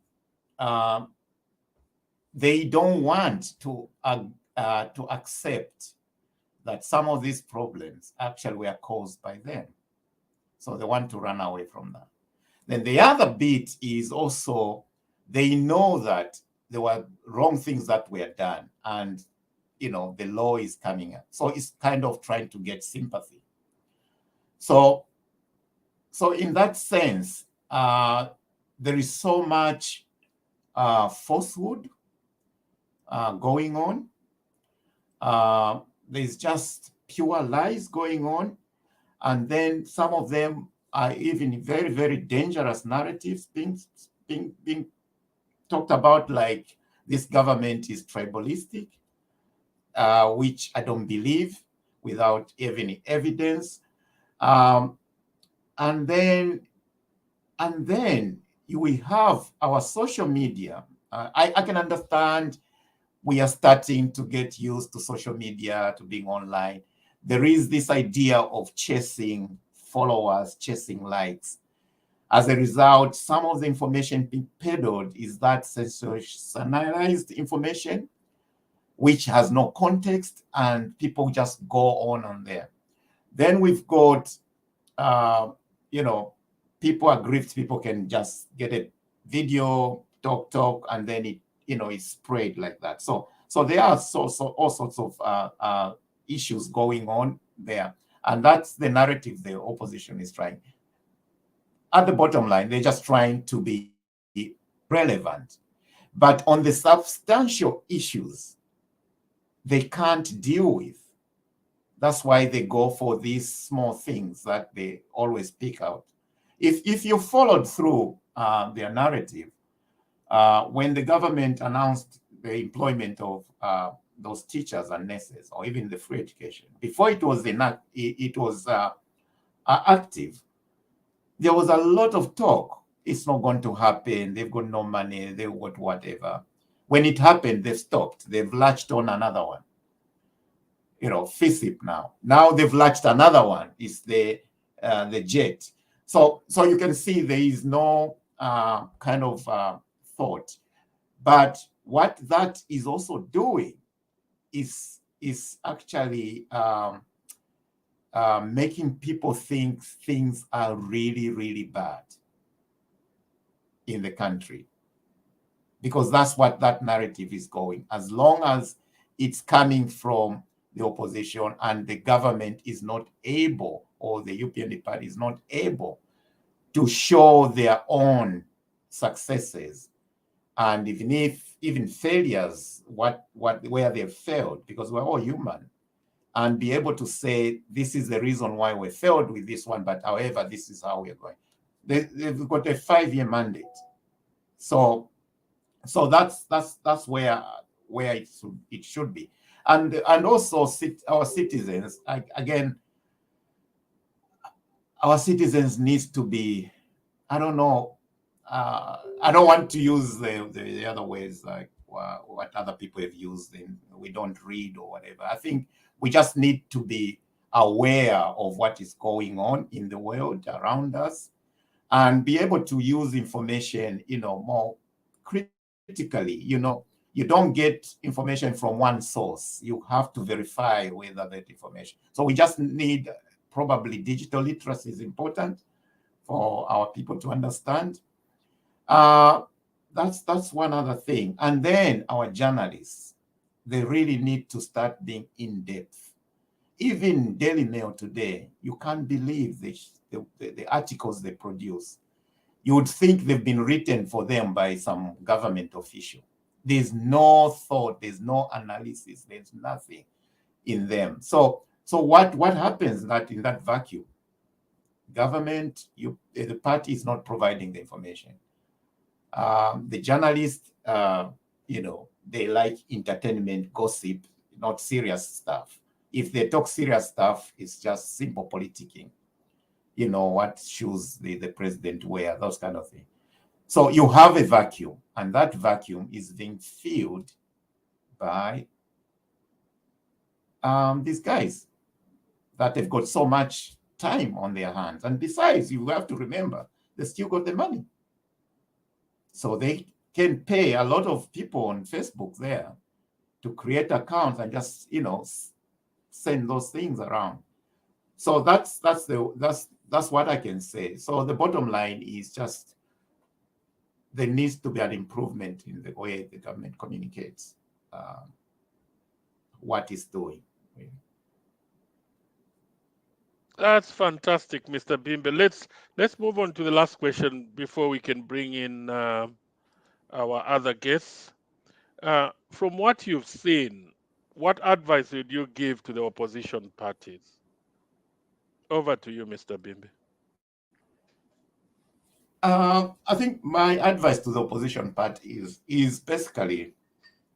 they don't want to accept that some of these problems actually were caused by them. So they want to run away from that. Then the other bit is also they know that there were wrong things that were done, and the law is coming up. So it's kind of trying to get sympathy. So in that sense, there is so much falsehood going on. There's just pure lies going on, and then some of them are even very, very dangerous narratives being talked about, like this government is tribalistic, which I don't believe without any evidence. And then we have our social media. I can understand we are starting to get used to social media, to being online. There is this idea of chasing followers, chasing likes. As a result, some of the information being peddled is that sensationalized information, which has no context, and people just go on there. Then we've got, people are griefed. People can just get a video, talk, and then it, it's spread like that. So there are all sorts of issues going on there. And that's the narrative the opposition is trying. At the bottom line, they're just trying to be relevant. But on the substantial issues, they can't deal with. That's why they go for these small things that they always pick out. If you followed through their narrative, when the government announced the employment of those teachers and nurses, or even the free education, before it was active, there was a lot of talk. It's not going to happen. They've got no money. They've got whatever. When it happened, they stopped. They've latched on another one. You know, FISIP now. Now they've latched another one. It's the JET. So you can see there is no kind of thought. But what that is also doing is actually making people think things are really, really bad in the country. Because that's what that narrative is going. As long as it's coming from the opposition and the government is not able, or the UPND party is not able to show their own successes, and even failures, where they've failed, because we're all human, and be able to say, this is the reason why we failed with this one, but however, this is how we're going. They've got a 5-year mandate. So that's where it should be. And also our citizens, again, our citizens needs to be, I don't know, I don't want to use the other ways, like what other people have used, and we don't read or whatever. I think we just need to be aware of what is going on in the world around us, and be able to use information, more critically. You don't get information from one source. You have to verify whether that information. So we just need, probably digital literacy is important for our people to understand. That's one other thing. And then our journalists, they really need to start being in depth. Even Daily Mail today, you can't believe the articles they produce. You would think they've been written for them by some government official. There's no thought, there's no analysis, there's nothing in them. So what happens that in that vacuum? Government, the party is not providing the information. The journalists, they like entertainment, gossip, not serious stuff. If they talk serious stuff, it's just simple politicking. What shoes the president wear, those kind of things. So you have a vacuum, and that vacuum is being filled by these guys that have got so much time on their hands. And besides, you have to remember, they still got the money. So they can pay a lot of people on Facebook there to create accounts and just, send those things around. So that's what I can say. So the bottom line is just, there needs to be an improvement in the way the government communicates what it's doing. That's fantastic, Mr. Bimbe. Let's move on to the last question before we can bring in our other guests. From what you've seen, what advice would you give to the opposition parties? Over to you, Mr. Bimbe. I think my advice to the opposition party is basically,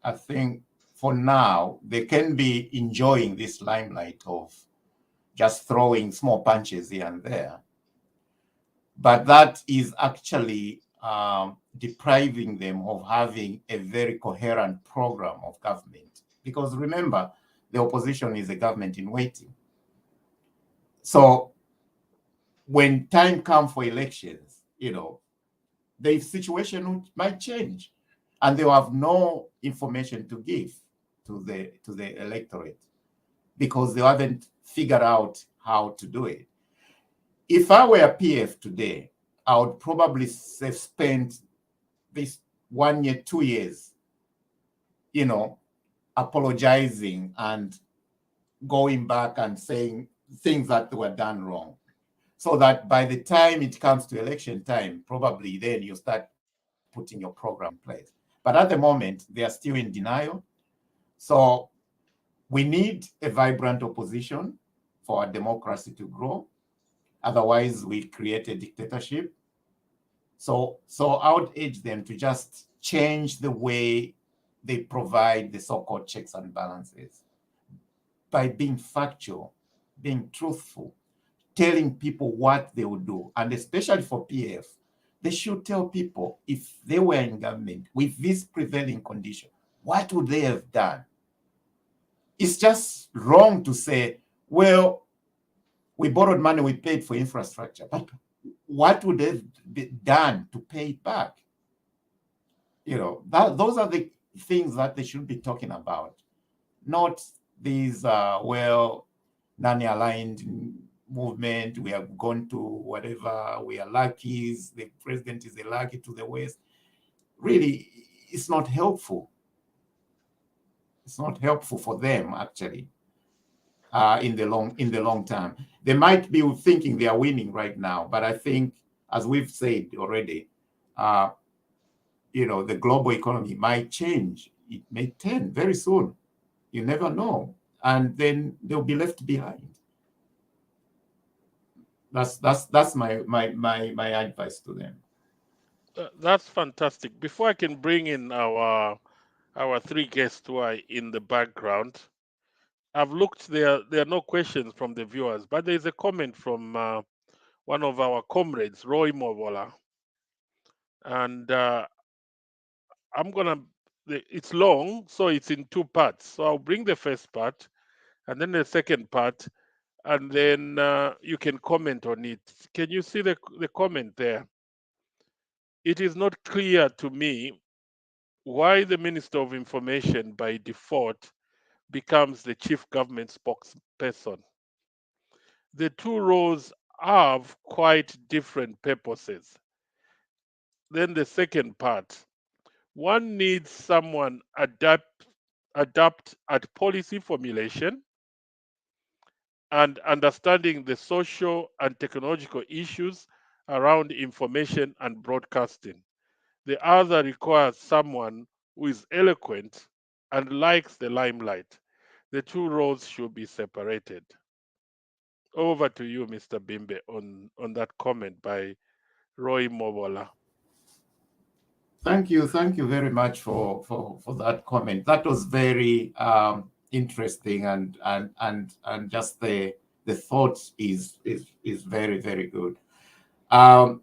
I think for now, they can be enjoying this limelight of just throwing small punches here and there. But that is actually depriving them of having a very coherent program of government. Because remember, the opposition is a government in waiting. So when time comes for elections, the situation might change, and they will have no information to give to the electorate because they haven't figured out how to do it. If I were a PF today, I would probably have spent this 1 year, 2 years, apologizing and going back and saying things that were done wrong. So that by the time it comes to election time, probably then you start putting your program in place. But at the moment, they are still in denial. So we need a vibrant opposition for our democracy to grow. Otherwise, we create a dictatorship. So I would urge them to just change the way they provide the so-called checks and balances by being factual, being truthful, telling people what they will do. And especially for PF, they should tell people if they were in government with this prevailing condition, what would they have done? It's just wrong to say, well, we borrowed money, we paid for infrastructure, but what would have been done to pay it back? Those are the things that they should be talking about, not these, non-aligned movement. We have gone to whatever, we are luckies, the president is a lucky to the West. Really, it's not helpful. It's not helpful for them, actually. In the long term, they might be thinking they are winning right now, but I think, as we've said already, the global economy might change. It may turn very soon. You never know, and then they'll be left behind. That's my advice to them. That's fantastic. Before I can bring in our three guests who are in the background, I've looked there. There are no questions from the viewers, but there is a comment from one of our comrades, Roy Movola, and I'm gonna. It's long, so it's in two parts. So I'll bring the first part, and then the second part, and then you can comment on it. Can you see the comment there? It is not clear to me why the Minister of Information by default becomes the chief government spokesperson. The two roles have quite different purposes. Then the second part, one needs someone adept at policy formulation and understanding the social and technological issues around information and broadcasting. The other requires someone who is eloquent and likes the limelight. The two roles should be separated. Over to you, Mr. Bimbe, on that comment by Roy Movola. Thank you very much for that comment. That was very interesting, and just the thought is very, very good. I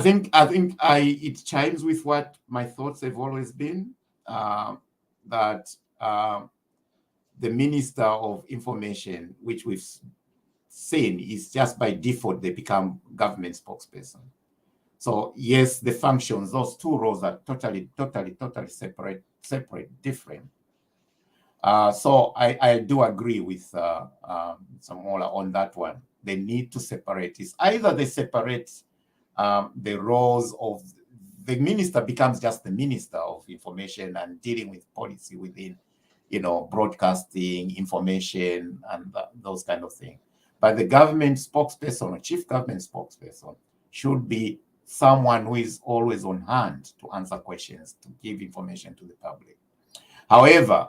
think it chimes with what my thoughts have always been, that the Minister of Information, which we've seen, is just by default they become government spokesperson. So yes, the functions, those two roles are totally separate, different. So I do agree with Samola on that one. They need to separate. It's either they separate the roles of the minister becomes just the Minister of Information and dealing with policy within, broadcasting, information, and those kind of things. But the government spokesperson or chief government spokesperson should be someone who is always on hand to answer questions, to give information to the public. However,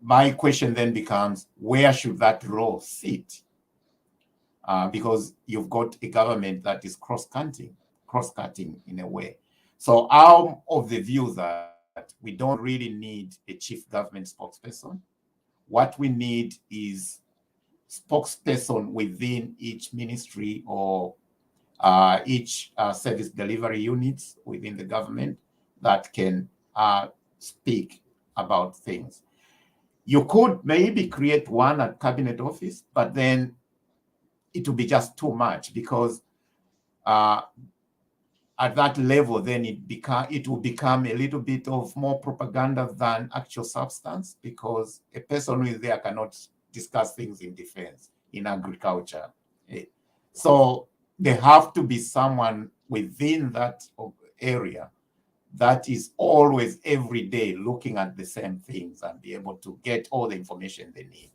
my question then becomes, where should that role sit? Because you've got a government that is cross-cutting in a way. So I'm of the view that we don't really need a chief government spokesperson. What we need is spokesperson within each ministry or each service delivery units within the government that can speak about things. You could maybe create one at cabinet office, but then it will be just too much, because at that level, then it will become a little bit of more propaganda than actual substance, because a person who is there cannot discuss things in defense, in agriculture. So there have to be someone within that area that is always every day looking at the same things and be able to get all the information they need.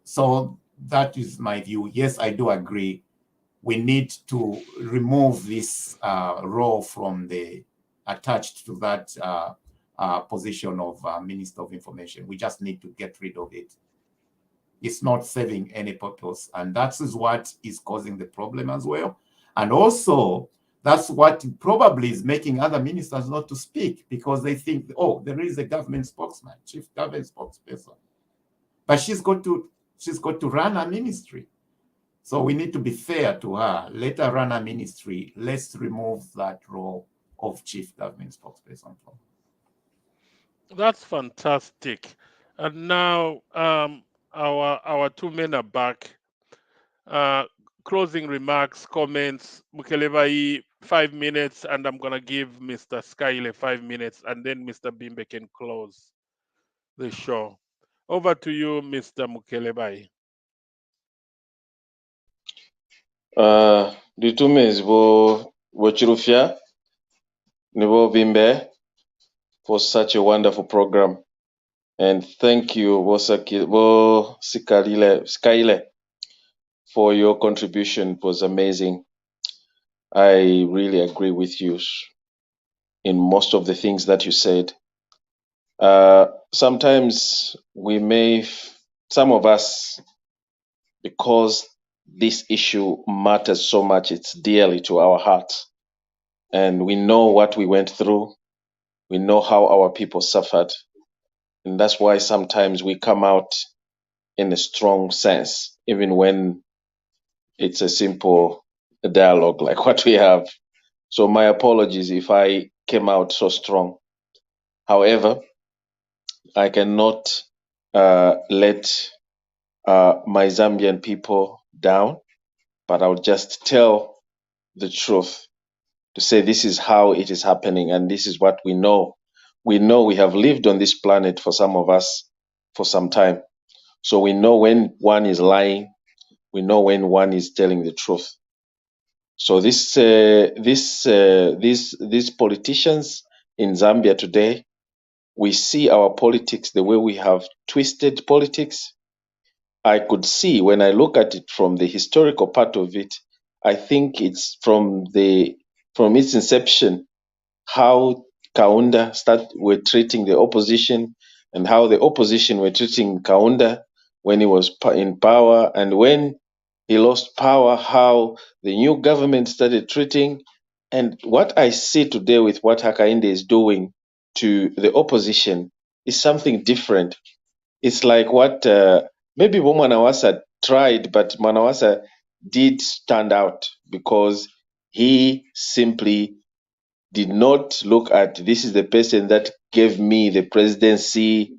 So that is my view. Yes, I do agree. We need to remove this role from the attached to that position of Minister of Information. We just need to get rid of it. It's not serving any purpose, and that is what is causing the problem as well. And also, that's what probably is making other ministers not to speak, because they think, oh, there is a government spokesman, chief government spokesperson, but she's got to run a ministry. So we need to be fair to her. Let her run a ministry. Let's remove that role of chief government spokesperson. That's fantastic. And now our two men are back. Closing remarks, comments, Mukelebai 5 minutes, and I'm gonna give Mr. Skyle 5 minutes, and then Mr. Bimbe can close the show. Over to you, Mr. Mukelebai. Ditumez bo Chirufia, Nebo Bimbe, for such a wonderful program. And thank you, Skyle, for your contribution. It was amazing. I really agree with you in most of the things that you said. Sometimes some of us, because this issue matters so much, it's dearly to our hearts. And we know what we went through. We know how our people suffered. And that's why sometimes we come out in a strong sense, even when it's a simple dialogue like what we have. So my apologies if I came out so strong. However, I cannot let my Zambian people down, but I'll just tell the truth to say this is how it is happening and this is what we know. We know we have lived on this planet, for some of us, for some time. So we know when one is lying, we know when one is telling the truth. So these politicians in Zambia today, we see our politics the way we have twisted politics. I could see, when I look at it from the historical part of it, I think it's from its inception, how Kaunda were treating the opposition, and how the opposition were treating Kaunda when he was in power, and when he lost power, how the new government started treating. And what I see today with what Hakainde is doing to the opposition is something different. It's like what maybe Mwanawasa tried, but Mwanawasa did stand out because he simply did not look at, this is the person that gave me the presidency,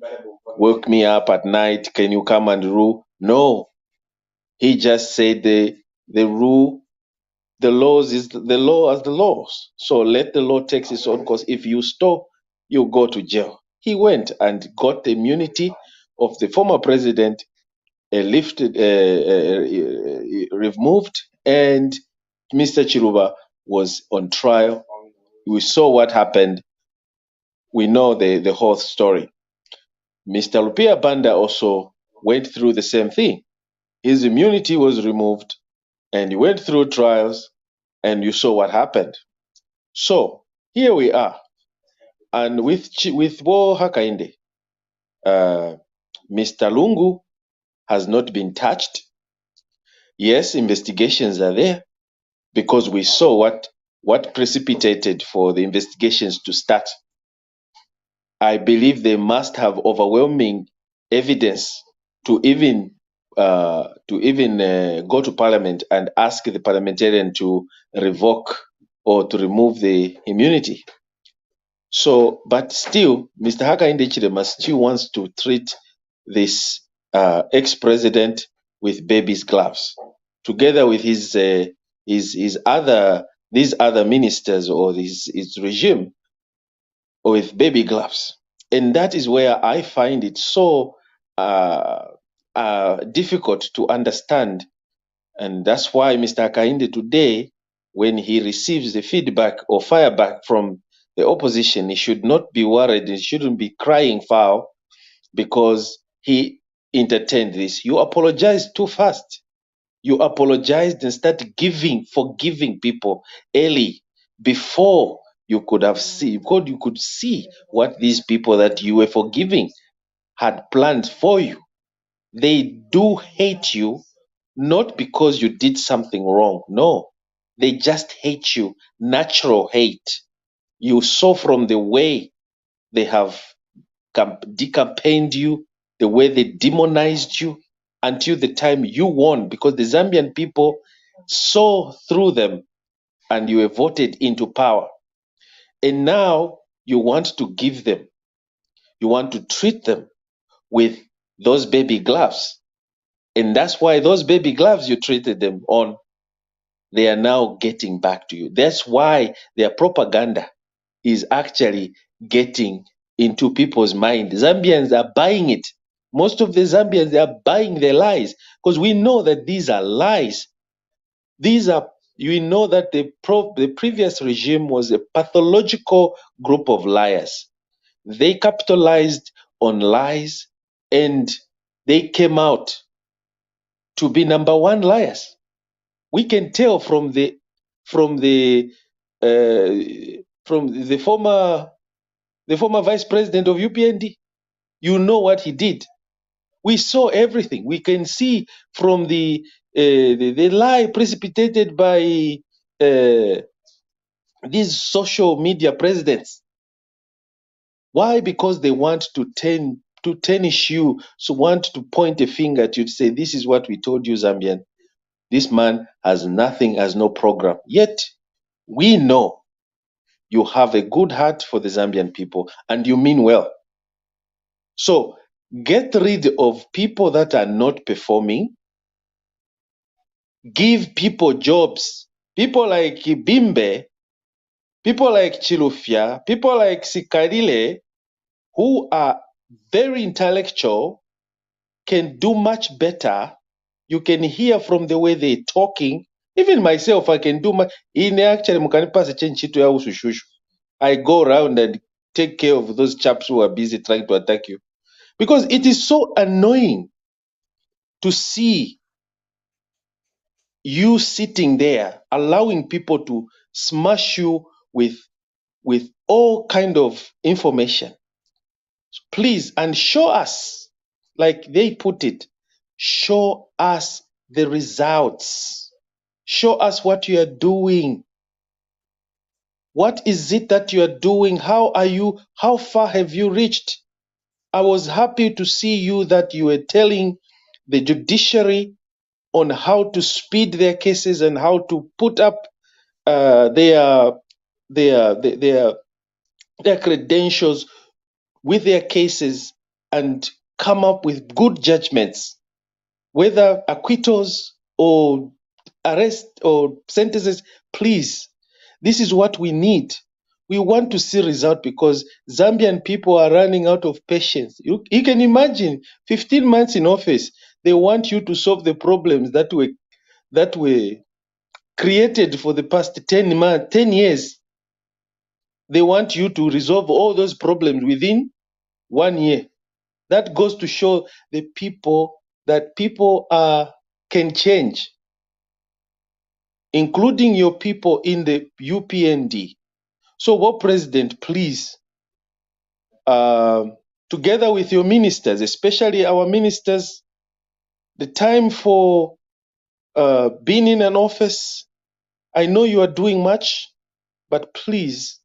woke me up at night, can you come and rule? No. He just said the laws is the law as the laws. So let the law take its own course. If you stop, you go to jail. He went and got the immunity of the former president removed, and Mr. Chiluba was on trial. We saw what happened. We know the whole story. Mr. Lupia Banda also went through the same thing. His immunity was removed, and he went through trials, and you saw what happened. So here we are, and with Wo Hakainde, Mr. Lungu has not been touched. Yes, investigations are there, because we saw what precipitated for the investigations to start. I believe they must have overwhelming evidence to even go to Parliament and ask the parliamentarian to revoke or to remove the immunity. So, but still, Mr. Hakainde Hichilema still wants to treat this ex-president with baby's gloves, together with his other ministers or his regime with baby gloves. And that is where I find it so difficult to understand. And that's why Mr. Hakainde today, when he receives the feedback or fireback from the opposition, he should not be worried. He shouldn't be crying foul, because he entertained this. You apologized too fast. You apologized and started forgiving people early before you could have seen, because you could see what these people that you were forgiving had planned for you. They do hate you, not because you did something wrong. No, they just hate you. Natural hate. You saw from the way they have decampaigned you, the way they demonized you until the time you won, because the Zambian people saw through them and you were voted into power. And now you want to give them, you want to treat them with those baby gloves. And that's why those baby gloves you treated them on, they are now getting back to you. That's why their propaganda is actually getting into people's mind. Zambians are buying it. Most of the Zambians, they are buying their lies because we know that these are lies. These are, you know that the previous regime was a pathological group of liars. They capitalized on lies and they came out to be number one liars. We can tell from the former vice president of UPND. You know what he did. We saw everything. We can see from the lie precipitated by these social media presidents. Why? Because they want to tarnish you, so want to point a finger at you to say, this is what we told you, Zambian. This man has nothing, has no program. Yet, we know you have a good heart for the Zambian people and you mean well. So, get rid of people that are not performing. Give people jobs. People like Bimbe, people like Chilufya, people like Sikarile, who are very intellectual, can do much better. You can hear from the way they're talking. Even myself, I can do much. I go around and take care of those chaps who are busy trying to attack you. Because it is so annoying to see you sitting there, allowing people to smash you with all kind of information. Please, and show us, like they put it, show us the results. Show us what you are doing. What is it that you are doing? How far have you reached? I was happy to see you that you were telling the judiciary on how to speed their cases and how to put up their credentials with their cases and come up with good judgments, whether acquittals or arrest or sentences. Please, this is what we need. We want to see result because Zambian people are running out of patience. You can imagine 15 months in office, they want you to solve the problems that were created for the past 10 years. They want you to resolve all those problems within 1 year. That goes to show the people that people can change, including your people in the UPND. So, what President, please, together with your ministers, especially our ministers, the time for being in an office, I know you are doing much, but please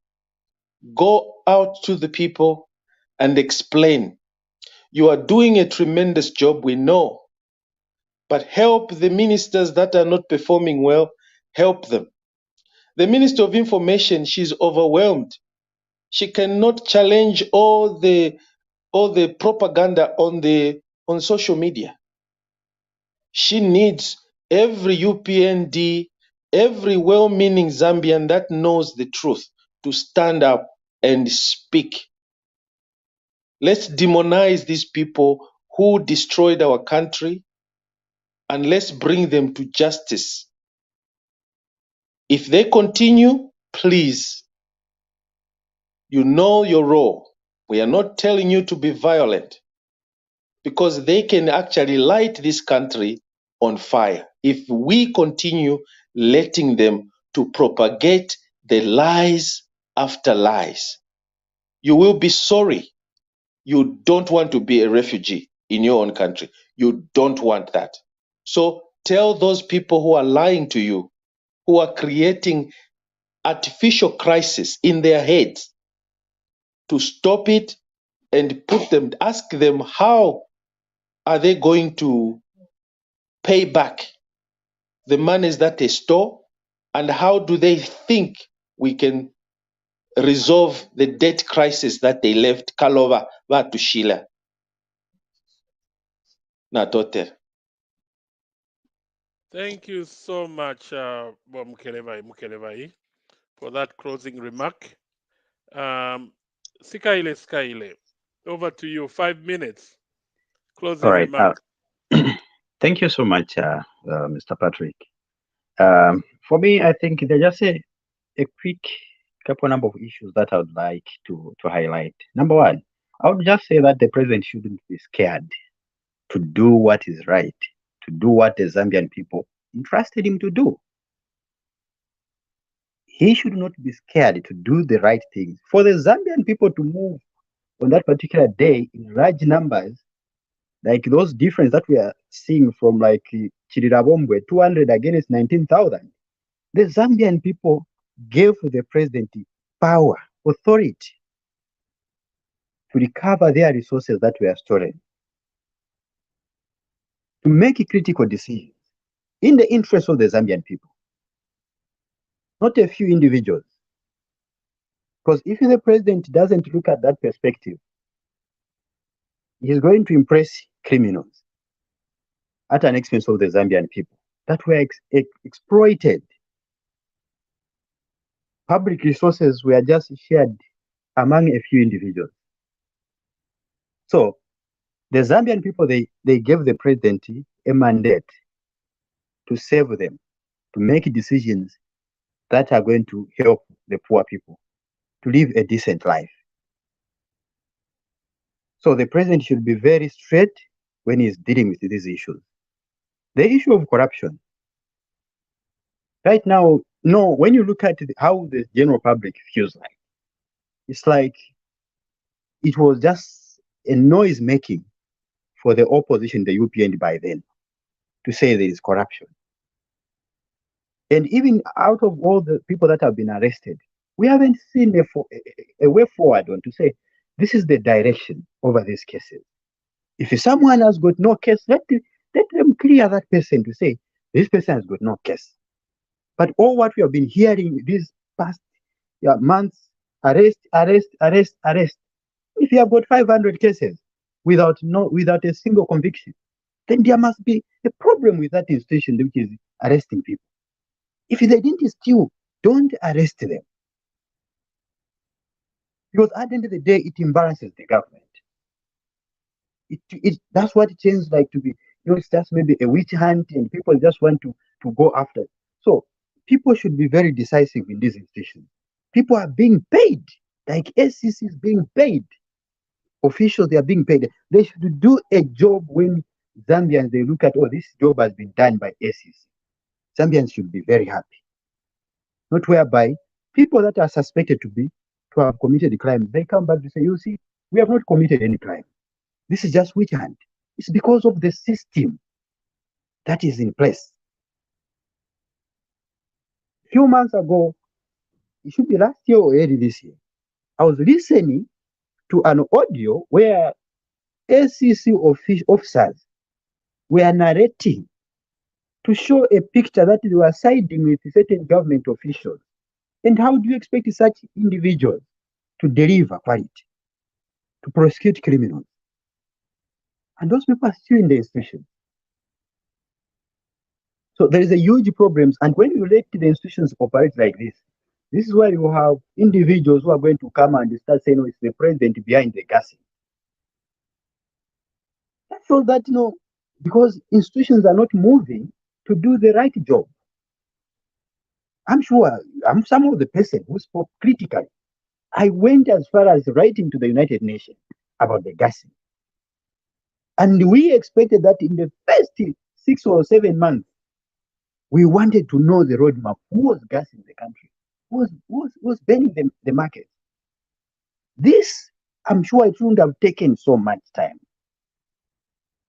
go out to the people and explain. You are doing a tremendous job, we know, but help the ministers that are not performing well, help them. The Minister of Information, she's overwhelmed. She cannot challenge all the propaganda on social media. She needs every UPND, every well-meaning Zambian that knows the truth to stand up and speak. Let's demonize these people who destroyed our country and let's bring them to justice. If they continue, please, you know your role. We are not telling you to be violent because they can actually light this country on fire if we continue letting them to propagate the lies after lies. You will be sorry. You don't want to be a refugee in your own country. You don't want that. So tell those people who are lying to you, who are creating artificial crisis in their heads, to stop it and ask them how are they going to pay back the monies that they stole, and how do they think we can resolve the debt crisis that they left Kalova Vatushila Natote. Thank you so much, Mukelevai, for that closing remark. Sikaile, over to you. 5 minutes. Closing All right. remark. Thank you so much, Mr. Patrick. For me, I think there's just a quick couple number of issues that I would like to highlight. Number one, I would just say that the president shouldn't be scared to do what is right, to do what the Zambian people entrusted him to do. He should not be scared to do the right things. For the Zambian people to move on that particular day in large numbers, like those differences that we are seeing from like Chirirabombwe, 200 against 19,000, the Zambian people gave the president power, authority to recover their resources that were stolen, to make critical decisions in the interest of the Zambian people, not a few individuals. Because if the president doesn't look at that perspective, he's going to impress criminals at an expense of the Zambian people that were exploited. Public resources were just shared among a few individuals. So the Zambian people, they gave the president a mandate to save them, to make decisions that are going to help the poor people to live a decent life. So the president should be very straight when he's dealing with these issues. The issue of corruption. Right now, no, when you look at how the general public feels like, it's like it was just a noise making for the opposition, the UPND by then, to say there is corruption. And even out of all the people that have been arrested, we haven't seen a way forward on to say, this is the direction over these cases. If someone has got no case, let them clear that person to say, this person has got no case. But all what we have been hearing these past months, arrest. If you have got 500 cases without a single conviction, then there must be a problem with that institution which is arresting people. If they didn't steal, don't arrest them. Because at the end of the day, it embarrasses the government. That's what it seems like to be. It's just maybe a witch hunt and people just want to go after it. So people should be very decisive in these institutions. People are being paid, like SEC is being paid. Officials, they are being paid. They should do a job when Zambians, they look at, oh, this job has been done by SEC. Zambians should be very happy. Not whereby people that are suspected to have committed a crime, they come back to say, you see, we have not committed any crime. This is just witch hunt. It's because of the system that is in place. A few months ago, it should be last year or early this year, I was listening to an audio where SEC officers were narrating to show a picture that they were siding with certain government officials. And how do you expect such individuals to deliver quality, to prosecute criminals? And those people are still in the institution. So there is a huge problem. And when you let the institutions operate like this is where you have individuals who are going to come and start saying, oh, it's the president behind the gassing. That shows that, because institutions are not moving to do the right job. I'm sure I'm some of the person who spoke critically. I went as far as writing to the United Nations about the gassing. And we expected that in the first 6 or 7 months, we wanted to know the roadmap. Who was gassing the country? Who was burning the market? This, I'm sure it wouldn't have taken so much time.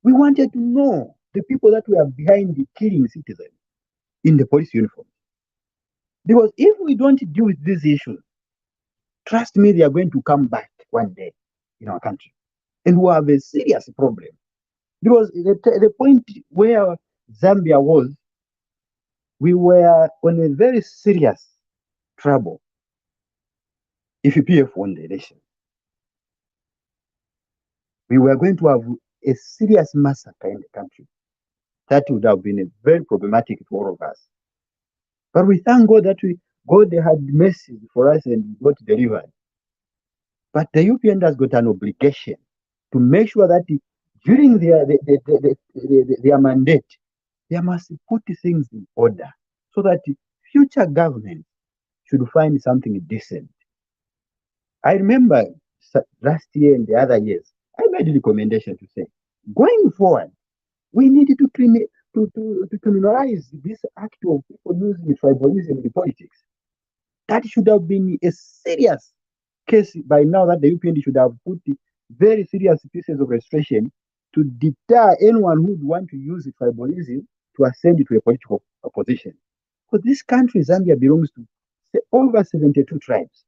We wanted to know the people that were behind the killing citizens in the police uniform. Because if we don't deal with these issues, trust me, they are going to come back one day in our country. And we have a serious problem. Because the point where Zambia was, we were on a very serious trouble if PF won the election. We were going to have a serious massacre in the country. That would have been very problematic for all of us. But we thank God that God had mercy for us and got delivered. But the UPN has got an obligation to make sure that during their mandate, they must put things in order so that future government should find something decent. I remember last year and the other years, I made a recommendation to say, going forward, we needed to criminalize this act of people using tribalism in politics. That should have been a serious case by now, that the UPND should have put very serious pieces of restriction to deter anyone who would want to use tribalism to ascend to a political position. Because this country, Zambia, belongs to over 72 tribes.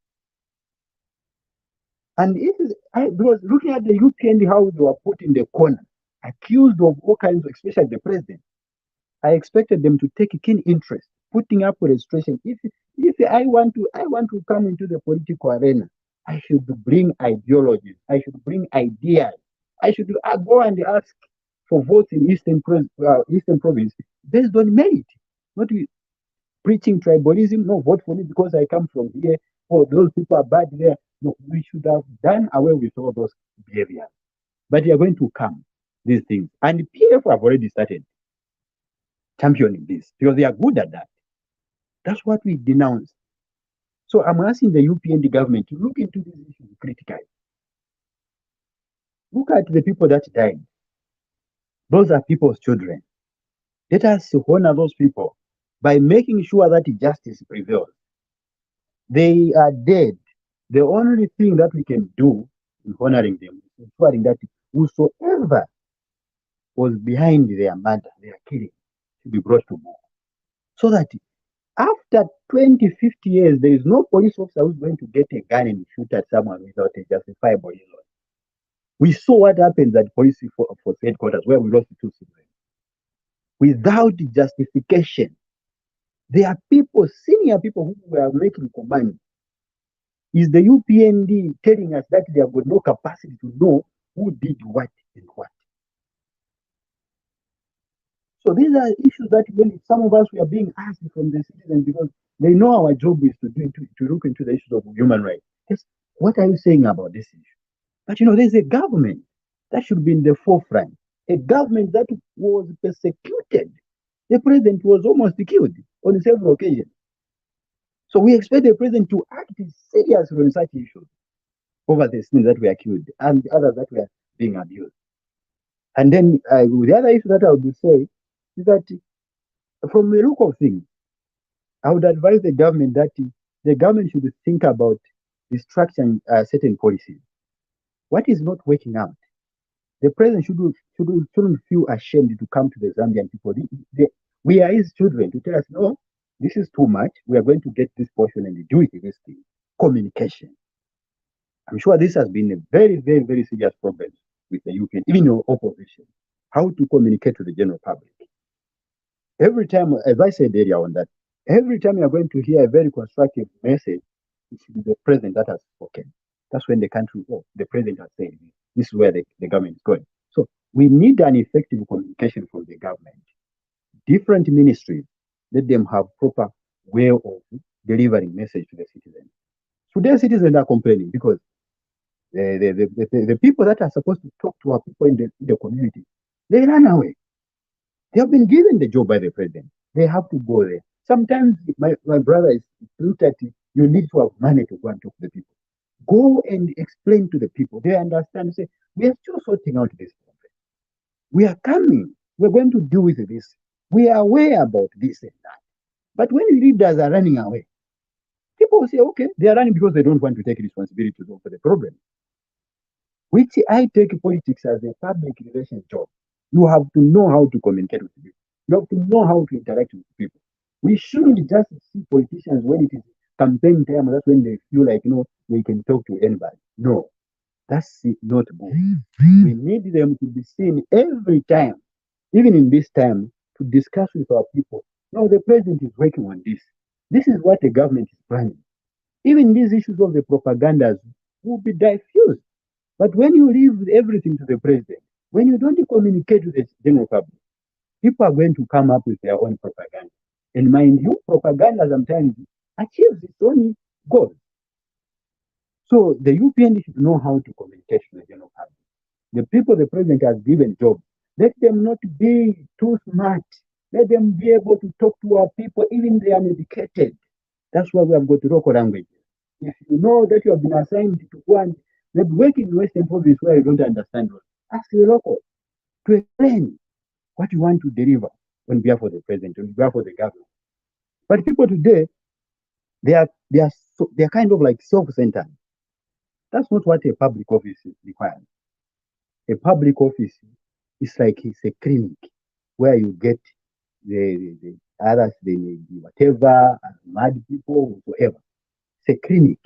And because looking at the UPND, how they were put in the corner, accused of all kinds, especially the president, I expected them to take a keen interest, putting up a registration. If I want to come into the political arena, I should bring ideologies. I should bring ideas. I should go and ask for votes in Eastern Province based on merit, not preaching tribalism. No, vote for me because I come from here. Oh, those people are bad there. No, we should have done away with all those behaviors. But they are going to come, these things. And the PF have already started championing this because they are good at that. That's what we denounce. So I'm asking the UPND government to look into these issues critically. Look at the people that died. Those are people's children. Let us honor those people by making sure that justice prevails. They are dead. The only thing that we can do in honoring them is ensuring that whosoever was behind their murder, their killing, should be brought to book. So that after 20, 50 years, there is no police officer who's going to get a gun and shoot at someone without a justifiable reason. We saw what happened at police force headquarters where we lost 2 citizens. Without justification, there are people, senior people who were making command. Is the UPND telling us that they have got no capacity to know who did what and what? So these are issues that when some of us we are being asked from the citizens because they know our job is to look into the issues of human rights. Yes, what are you saying about this issue? But there's a government that should be in the forefront, a government that was persecuted. The president was almost killed on several occasions. So we expect the president to act seriously on such issues over the things that were killed and the others that were being abused. And then the other issue that I would say is that from the look of things, I would advise the government that the government should think about restructuring certain policies. What is not working out? The president shouldn't feel ashamed to come to the Zambian people. We are his children to tell us, no, this is too much. We are going to get this portion and do it this thing. Communication. I'm sure this has been a very, very, very serious problem with the UK, even the opposition. How to communicate to the general public. Every time, as I said earlier on that, every time you are going to hear a very constructive message, it should be the president that has spoken. That's when the country, the president has said, this is where the government is going. So we need an effective communication from the government. Different ministries, let them have proper way of delivering message to the citizens. Today, citizens are complaining because the people that are supposed to talk to our people in the community, they run away. They have been given the job by the president. They have to go there. Sometimes my brother is looked at it, you need to have money to go and talk to the people. Go and explain to the people. They understand, say, we are still sorting out this problem. We are coming. We're going to deal with this. We are aware about this and that. But when leaders are running away, people will say, okay, they are running because they don't want to take responsibility for the problem. Which I take politics as a public relations job. You have to know how to communicate with people. You have to know how to interact with people. We shouldn't just see politicians when it is campaign time. That's when they feel like, they can talk to anybody. No, that's not good. We need them to be seen every time, even in this time, to discuss with our people. Now, the president is working on this. This is what the government is planning. Even these issues of the propagandas will be diffused. But when you leave everything to the president, when you don't communicate with the general public, people are going to come up with their own propaganda. And mind you, propaganda sometimes achieves its own goals. So the UPND should know how to communicate with the general public. The people the president has given jobs, let them not be too smart. Let them be able to talk to our people, even they are uneducated. That's why we have got local languages. If you know that you have been assigned to go and maybe work in Western province where you don't understand, ask the local to explain what you want to deliver on behalf of the president, on behalf of the government. But people today, they are kind of like self-centered. That's not what a public office requires. A public office is like it's a clinic where you get the others, the whatever, mad people, whatever. It's a clinic.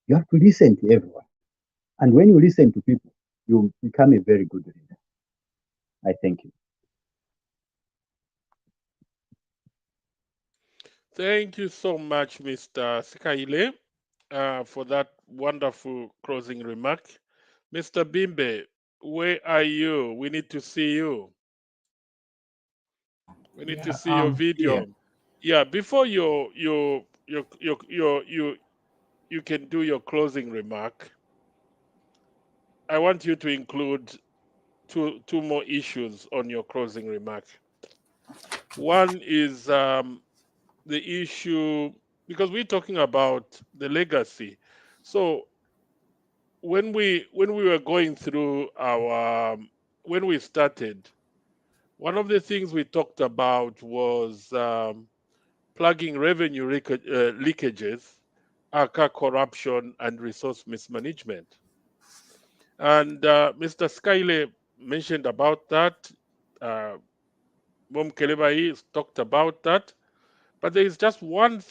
You have to listen to everyone. And when you listen to people, you become a very good leader. I thank you. Thank you so much, Mr. Sikaile, for that wonderful closing remark. Mr. Bimbe, where are you? We need to see you. We need to see your video. Yeah, before you can do your closing remark, I want you to include two more issues on your closing remark. One is the issue, because we're talking about the legacy. So when we were going through when we started, one of the things we talked about was plugging revenue leakages, aka corruption and resource mismanagement. And Mr. Skyle mentioned about that. Mom Kelebai talked about that. But there is just one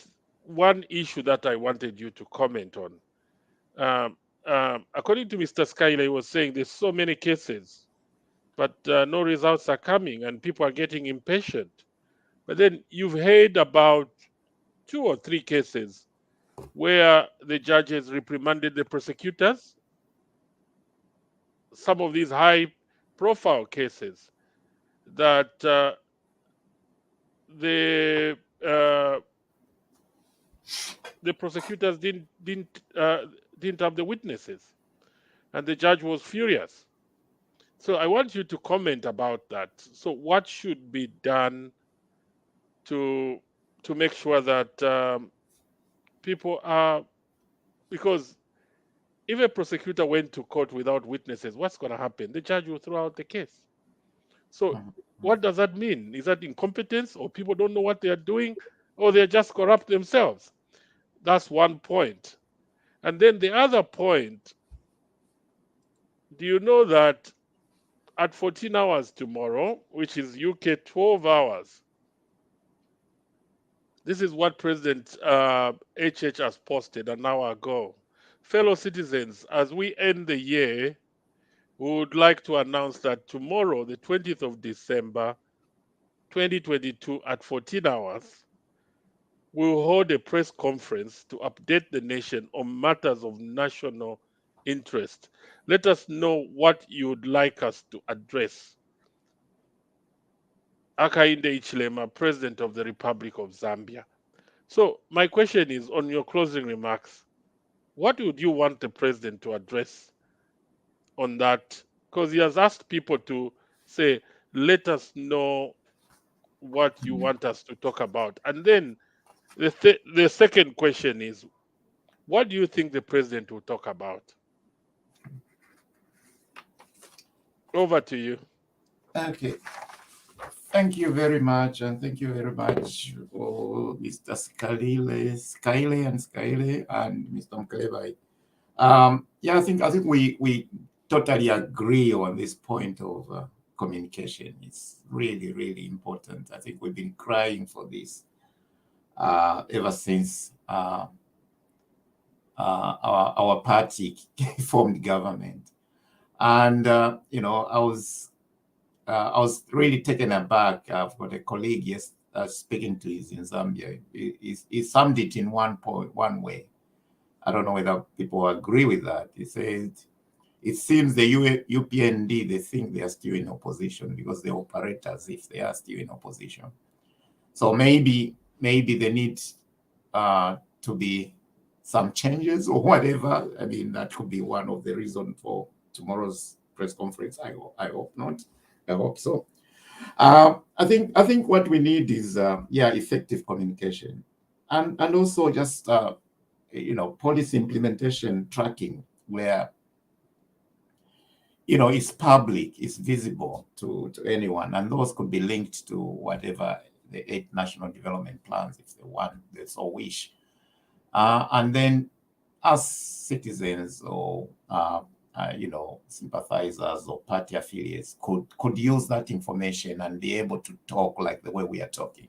issue that I wanted you to comment on. According to Mr. Skyle, he was saying there's so many cases, but no results are coming and people are getting impatient. But then you've heard about 2 or 3 cases where the judges reprimanded the prosecutors. Some of these high-profile cases that the prosecutors didn't have the witnesses, and the judge was furious. So I want you to comment about that. So what should be done to make sure that people are, because if a prosecutor went to court without witnesses, what's going to happen? The judge will throw out the case. So what does that mean? Is that incompetence, or people don't know what they are doing, or they're just corrupt themselves? That's one point. And then the other point, do you know that at 14 hours tomorrow, which is UK 12 hours, this is what President HH has posted an hour ago. Fellow citizens, as we end the year, we would like to announce that tomorrow, the 20th of December, 2022, at 14 hours, we will hold a press conference to update the nation on matters of national interest. Let us know what you would like us to address. Hakainde Hichilema, President of the Republic of Zambia. So my question is, on your closing remarks, what would you want the president to address on that? Because he has asked people to say, let us know what you want us to talk about. And then the second question is, what do you think the president will talk about? Over to you. Okay. Thank you very much, and thank you very much, Mr. Skyle and Mr. Mklevai. Yeah, I think we totally agree on this point of communication. It's really, really important. I think we've been crying for this ever since our party formed government. And you know, I was really taken aback. I've got a colleague speaking to is in Zambia. He summed it in one way. I don't know whether people agree with that. He said, it seems the UPND, they think they are still in opposition because they operate as if they are still in opposition. So maybe they need to be some changes or whatever. I mean, that could be one of the reasons for tomorrow's press conference. I hope not. I hope so. I think what we need is effective communication, and also just policy implementation tracking where it's public, it's visible to anyone, and those could be linked to whatever the 8 national development plans if they so wish, and then as citizens or sympathizers or party affiliates could use that information and be able to talk like the way we are talking.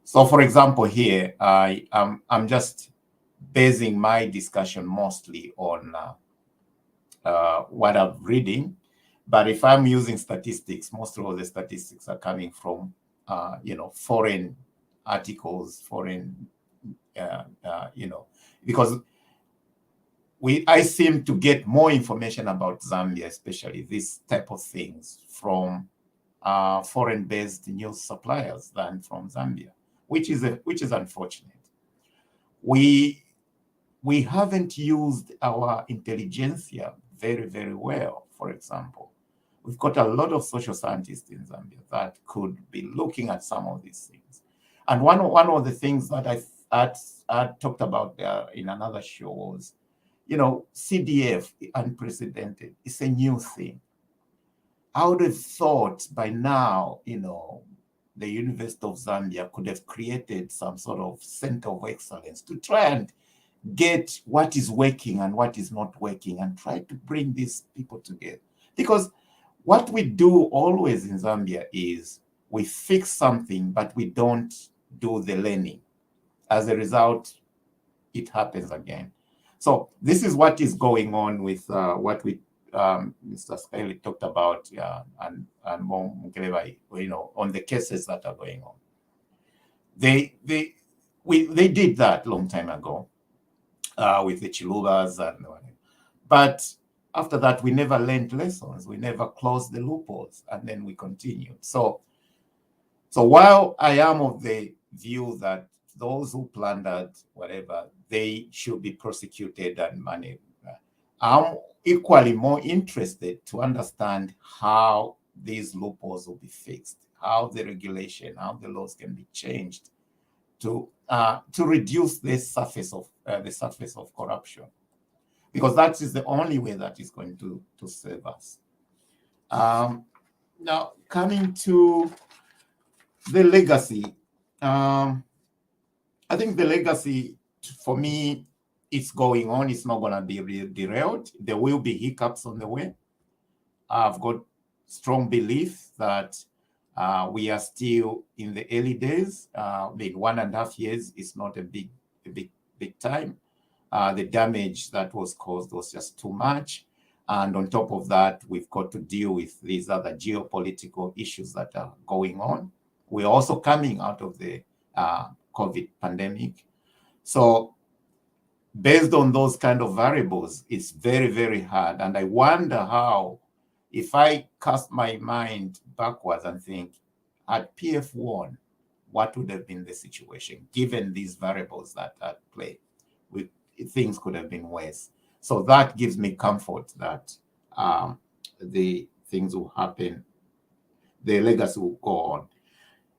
So, for example, here I'm just basing my discussion mostly on what I'm reading, but if I'm using statistics, most of the statistics are coming from foreign articles, foreign because I seem to get more information about Zambia, especially this type of things, from foreign-based news suppliers than from Zambia, which is unfortunate. We haven't used our intelligentsia very, very well. For example, we've got a lot of social scientists in Zambia that could be looking at some of these things. And one of the things that I talked about in another show was, CDF, unprecedented. It's a new thing. I would have thought by now, the University of Zambia could have created some sort of center of excellence to try and get what is working and what is not working and try to bring these people together. Because what we do always in Zambia is we fix something, but we don't do the learning. As a result, it happens again. So this is what is going on with what we Mr. Skyle talked about, and Mkelevai, on the cases that are going on. They did that long time ago with the Chilubas and whatever. But after that, we never learned lessons. We never closed the loopholes, and then we continued. So while I am of the view that those who plundered whatever, they should be prosecuted and managed, I'm equally more interested to understand how these loopholes will be fixed, how the regulation, how the laws can be changed to reduce the surface of corruption, because that is the only way that is going to save us. Now, coming to the legacy, I think the legacy, for me, it's going on. It's not going to be derailed. There will be hiccups on the way. I've got strong belief that we are still in the early days. 1.5 years is not a big time. The damage that was caused was just too much. And on top of that, we've got to deal with these other geopolitical issues that are going on. We're also coming out of the COVID pandemic. So based on those kind of variables, it's very, very hard. And I wonder how, if I cast my mind backwards and think, at PF1, what would have been the situation, given these variables that are at play? Things could have been worse. So that gives me comfort that the things will happen, the legacy will go on.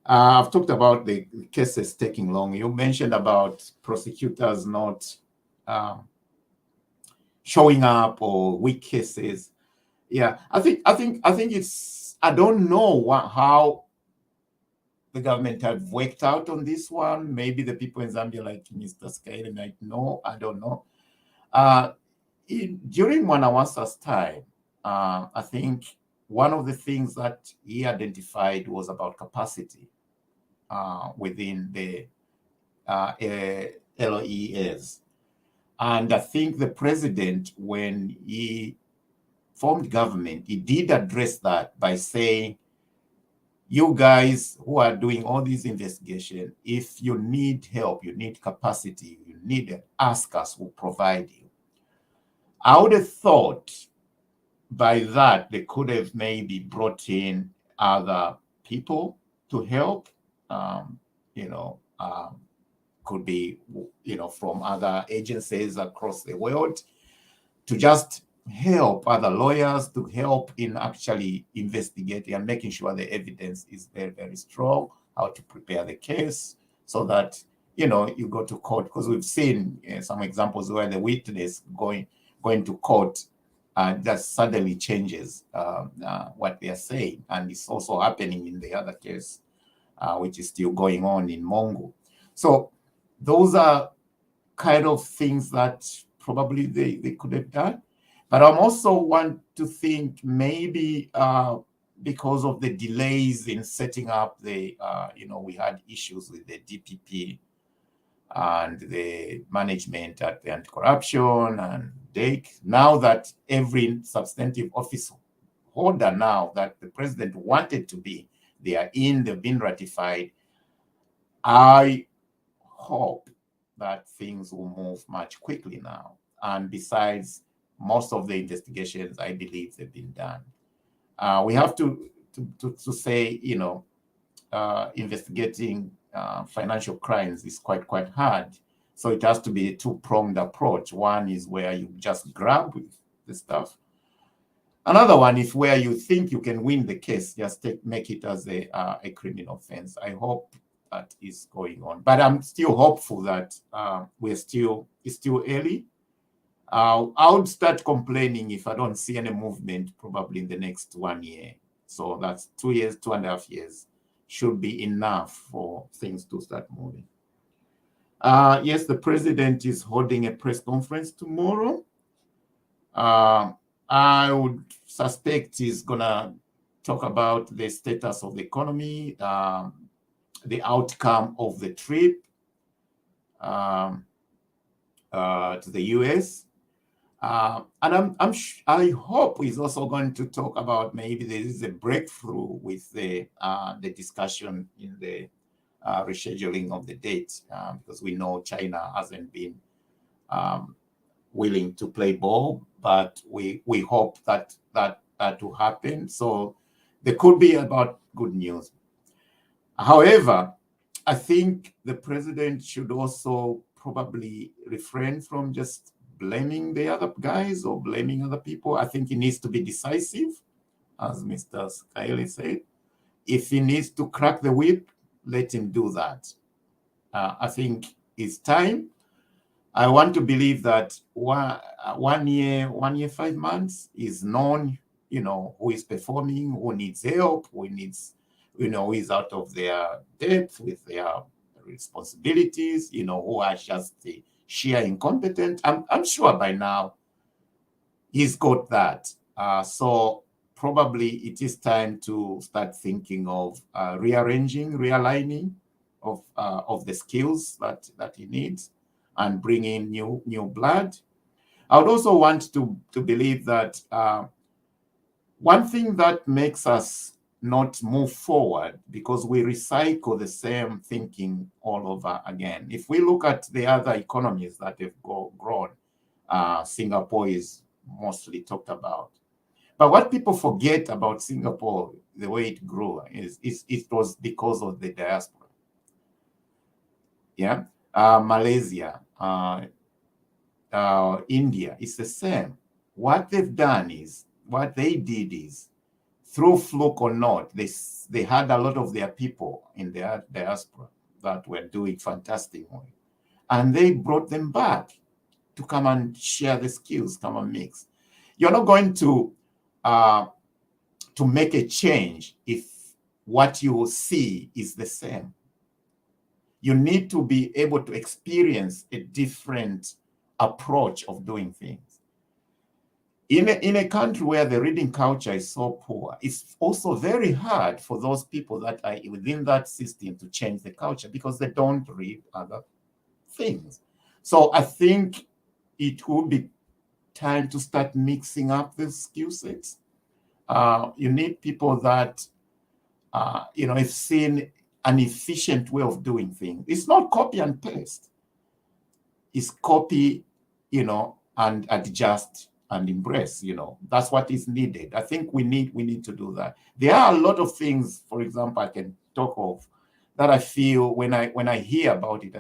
I've talked about the cases taking long. You mentioned about prosecutors not showing up or weak cases. Yeah, I think I don't know how the government have worked out on this one. Maybe the people in Zambia, like Mr. Skyler, might know. I don't know. During Mwanawasa's time, I think one of the things that he identified was about capacity within the LEAs. And I think the president, when he formed government, he did address that by saying, you guys who are doing all these investigations, if you need help, you need capacity, you need to ask us, we'll provide you. I would have thought by that they could have maybe brought in other people to help, could be, from other agencies across the world, to just help other lawyers, to help in actually investigating and making sure the evidence is very, very strong, how to prepare the case so that, you go to court. Because we've seen some examples where the witness going to court just suddenly changes what they are saying. And it's also happening in the other case, which is still going on in Mongo. So those are kind of things that probably they could have done. But I also want to think maybe because of the delays in setting up the, we had issues with the DPP and the management at the anti-corruption and DEC. Now that every substantive office holder now that the president wanted to be, they've been ratified. I hope that things will move much quickly now. And besides, most of the investigations, I believe, they've been done. We have to say, investigating financial crimes is quite hard. So it has to be a two-pronged approach. One is where you just grab the stuff. Another one is where you think you can win the case, just make it as a criminal offense. I hope that is going on, but I'm still hopeful that it's still early. I would start complaining if I don't see any movement probably in the next 1 year. So that's 2 years, 2.5 years should be enough for things to start moving. Yes, the president is holding a press conference tomorrow. I would suspect he's gonna talk about the status of the economy, the outcome of the trip to the US. And I hope he's also going to talk about maybe there is a breakthrough with the discussion in the rescheduling of the date, because we know China hasn't been willing to play ball, but we hope that will happen. So there could be about good news. However, I think the president should also probably refrain from just blaming the other guys or blaming other people. I think he needs to be decisive, as Mr. Skyler said. If he needs to crack the whip, let him do that. I think it's time. I want to believe that 1 year, 5 months is known, who is performing, who needs help, who needs, who is out of their depth with their responsibilities, who are just the sheer incompetent. I'm sure by now he's got that. So probably it is time to start thinking of rearranging, realigning of the skills that he needs and bring in new blood. I would also want to believe that one thing that makes us not move forward, because we recycle the same thinking all over again. If we look at the other economies that have grown, Singapore is mostly talked about. But what people forget about Singapore, the way it grew, is it was because of the diaspora. Yeah, Malaysia, India, it's the same. What they did is, through fluke or not, they had a lot of their people in their diaspora that were doing fantastic work. And they brought them back to come and share the skills, come and mix. You're not going to to make a change if what you see is the same. You need to be able to experience a different approach of doing things. In a country where the reading culture is so poor, it's also very hard for those people that are within that system to change the culture because they don't read other things. So I think it will be time to start mixing up the skill sets. You need people that, have seen an efficient way of doing things. It's not copy and paste. It's copy, and adjust and embrace, that's what is needed. I think we need to do that. There are a lot of things, for example, I can talk of that I feel when I hear about it,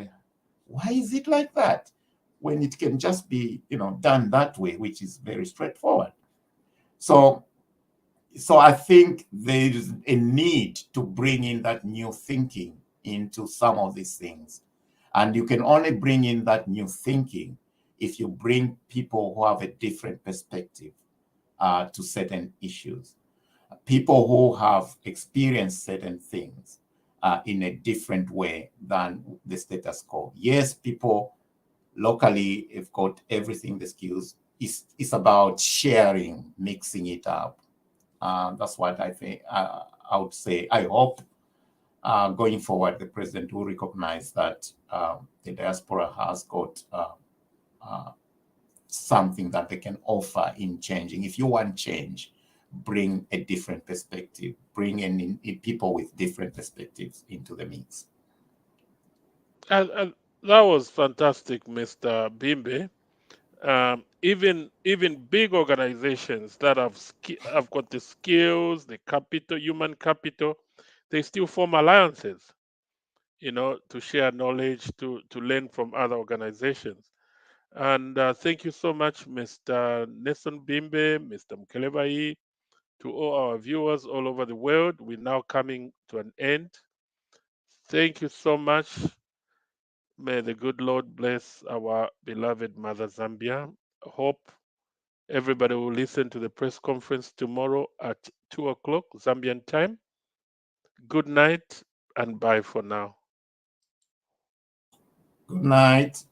why is it like that? When it can just be, done that way, which is very straightforward. So I think there is a need to bring in that new thinking into some of these things. And you can only bring in that new thinking if you bring people who have a different perspective to certain issues. People who have experienced certain things in a different way than the status quo. Yes, people locally have got everything, the skills. It's about sharing, mixing it up. That's what I think. I would say. I hope going forward, the president will recognize that the diaspora has got something that they can offer in changing. If you want change, bring a different perspective, bring in people with different perspectives into the mix. And that was fantastic, Mr. Bimbe. Even big organizations that have got the skills, the capital, human capital, they still form alliances, to share knowledge, to learn from other organizations. And thank you so much, Mr. Nelson Bimbe, Mr. Mukelebai, to all our viewers all over the world. We're now coming to an end. Thank you so much. May the good Lord bless our beloved mother Zambia. Hope everybody will listen to the press conference tomorrow at 2 o'clock Zambian time. Good night and bye for now. Good night.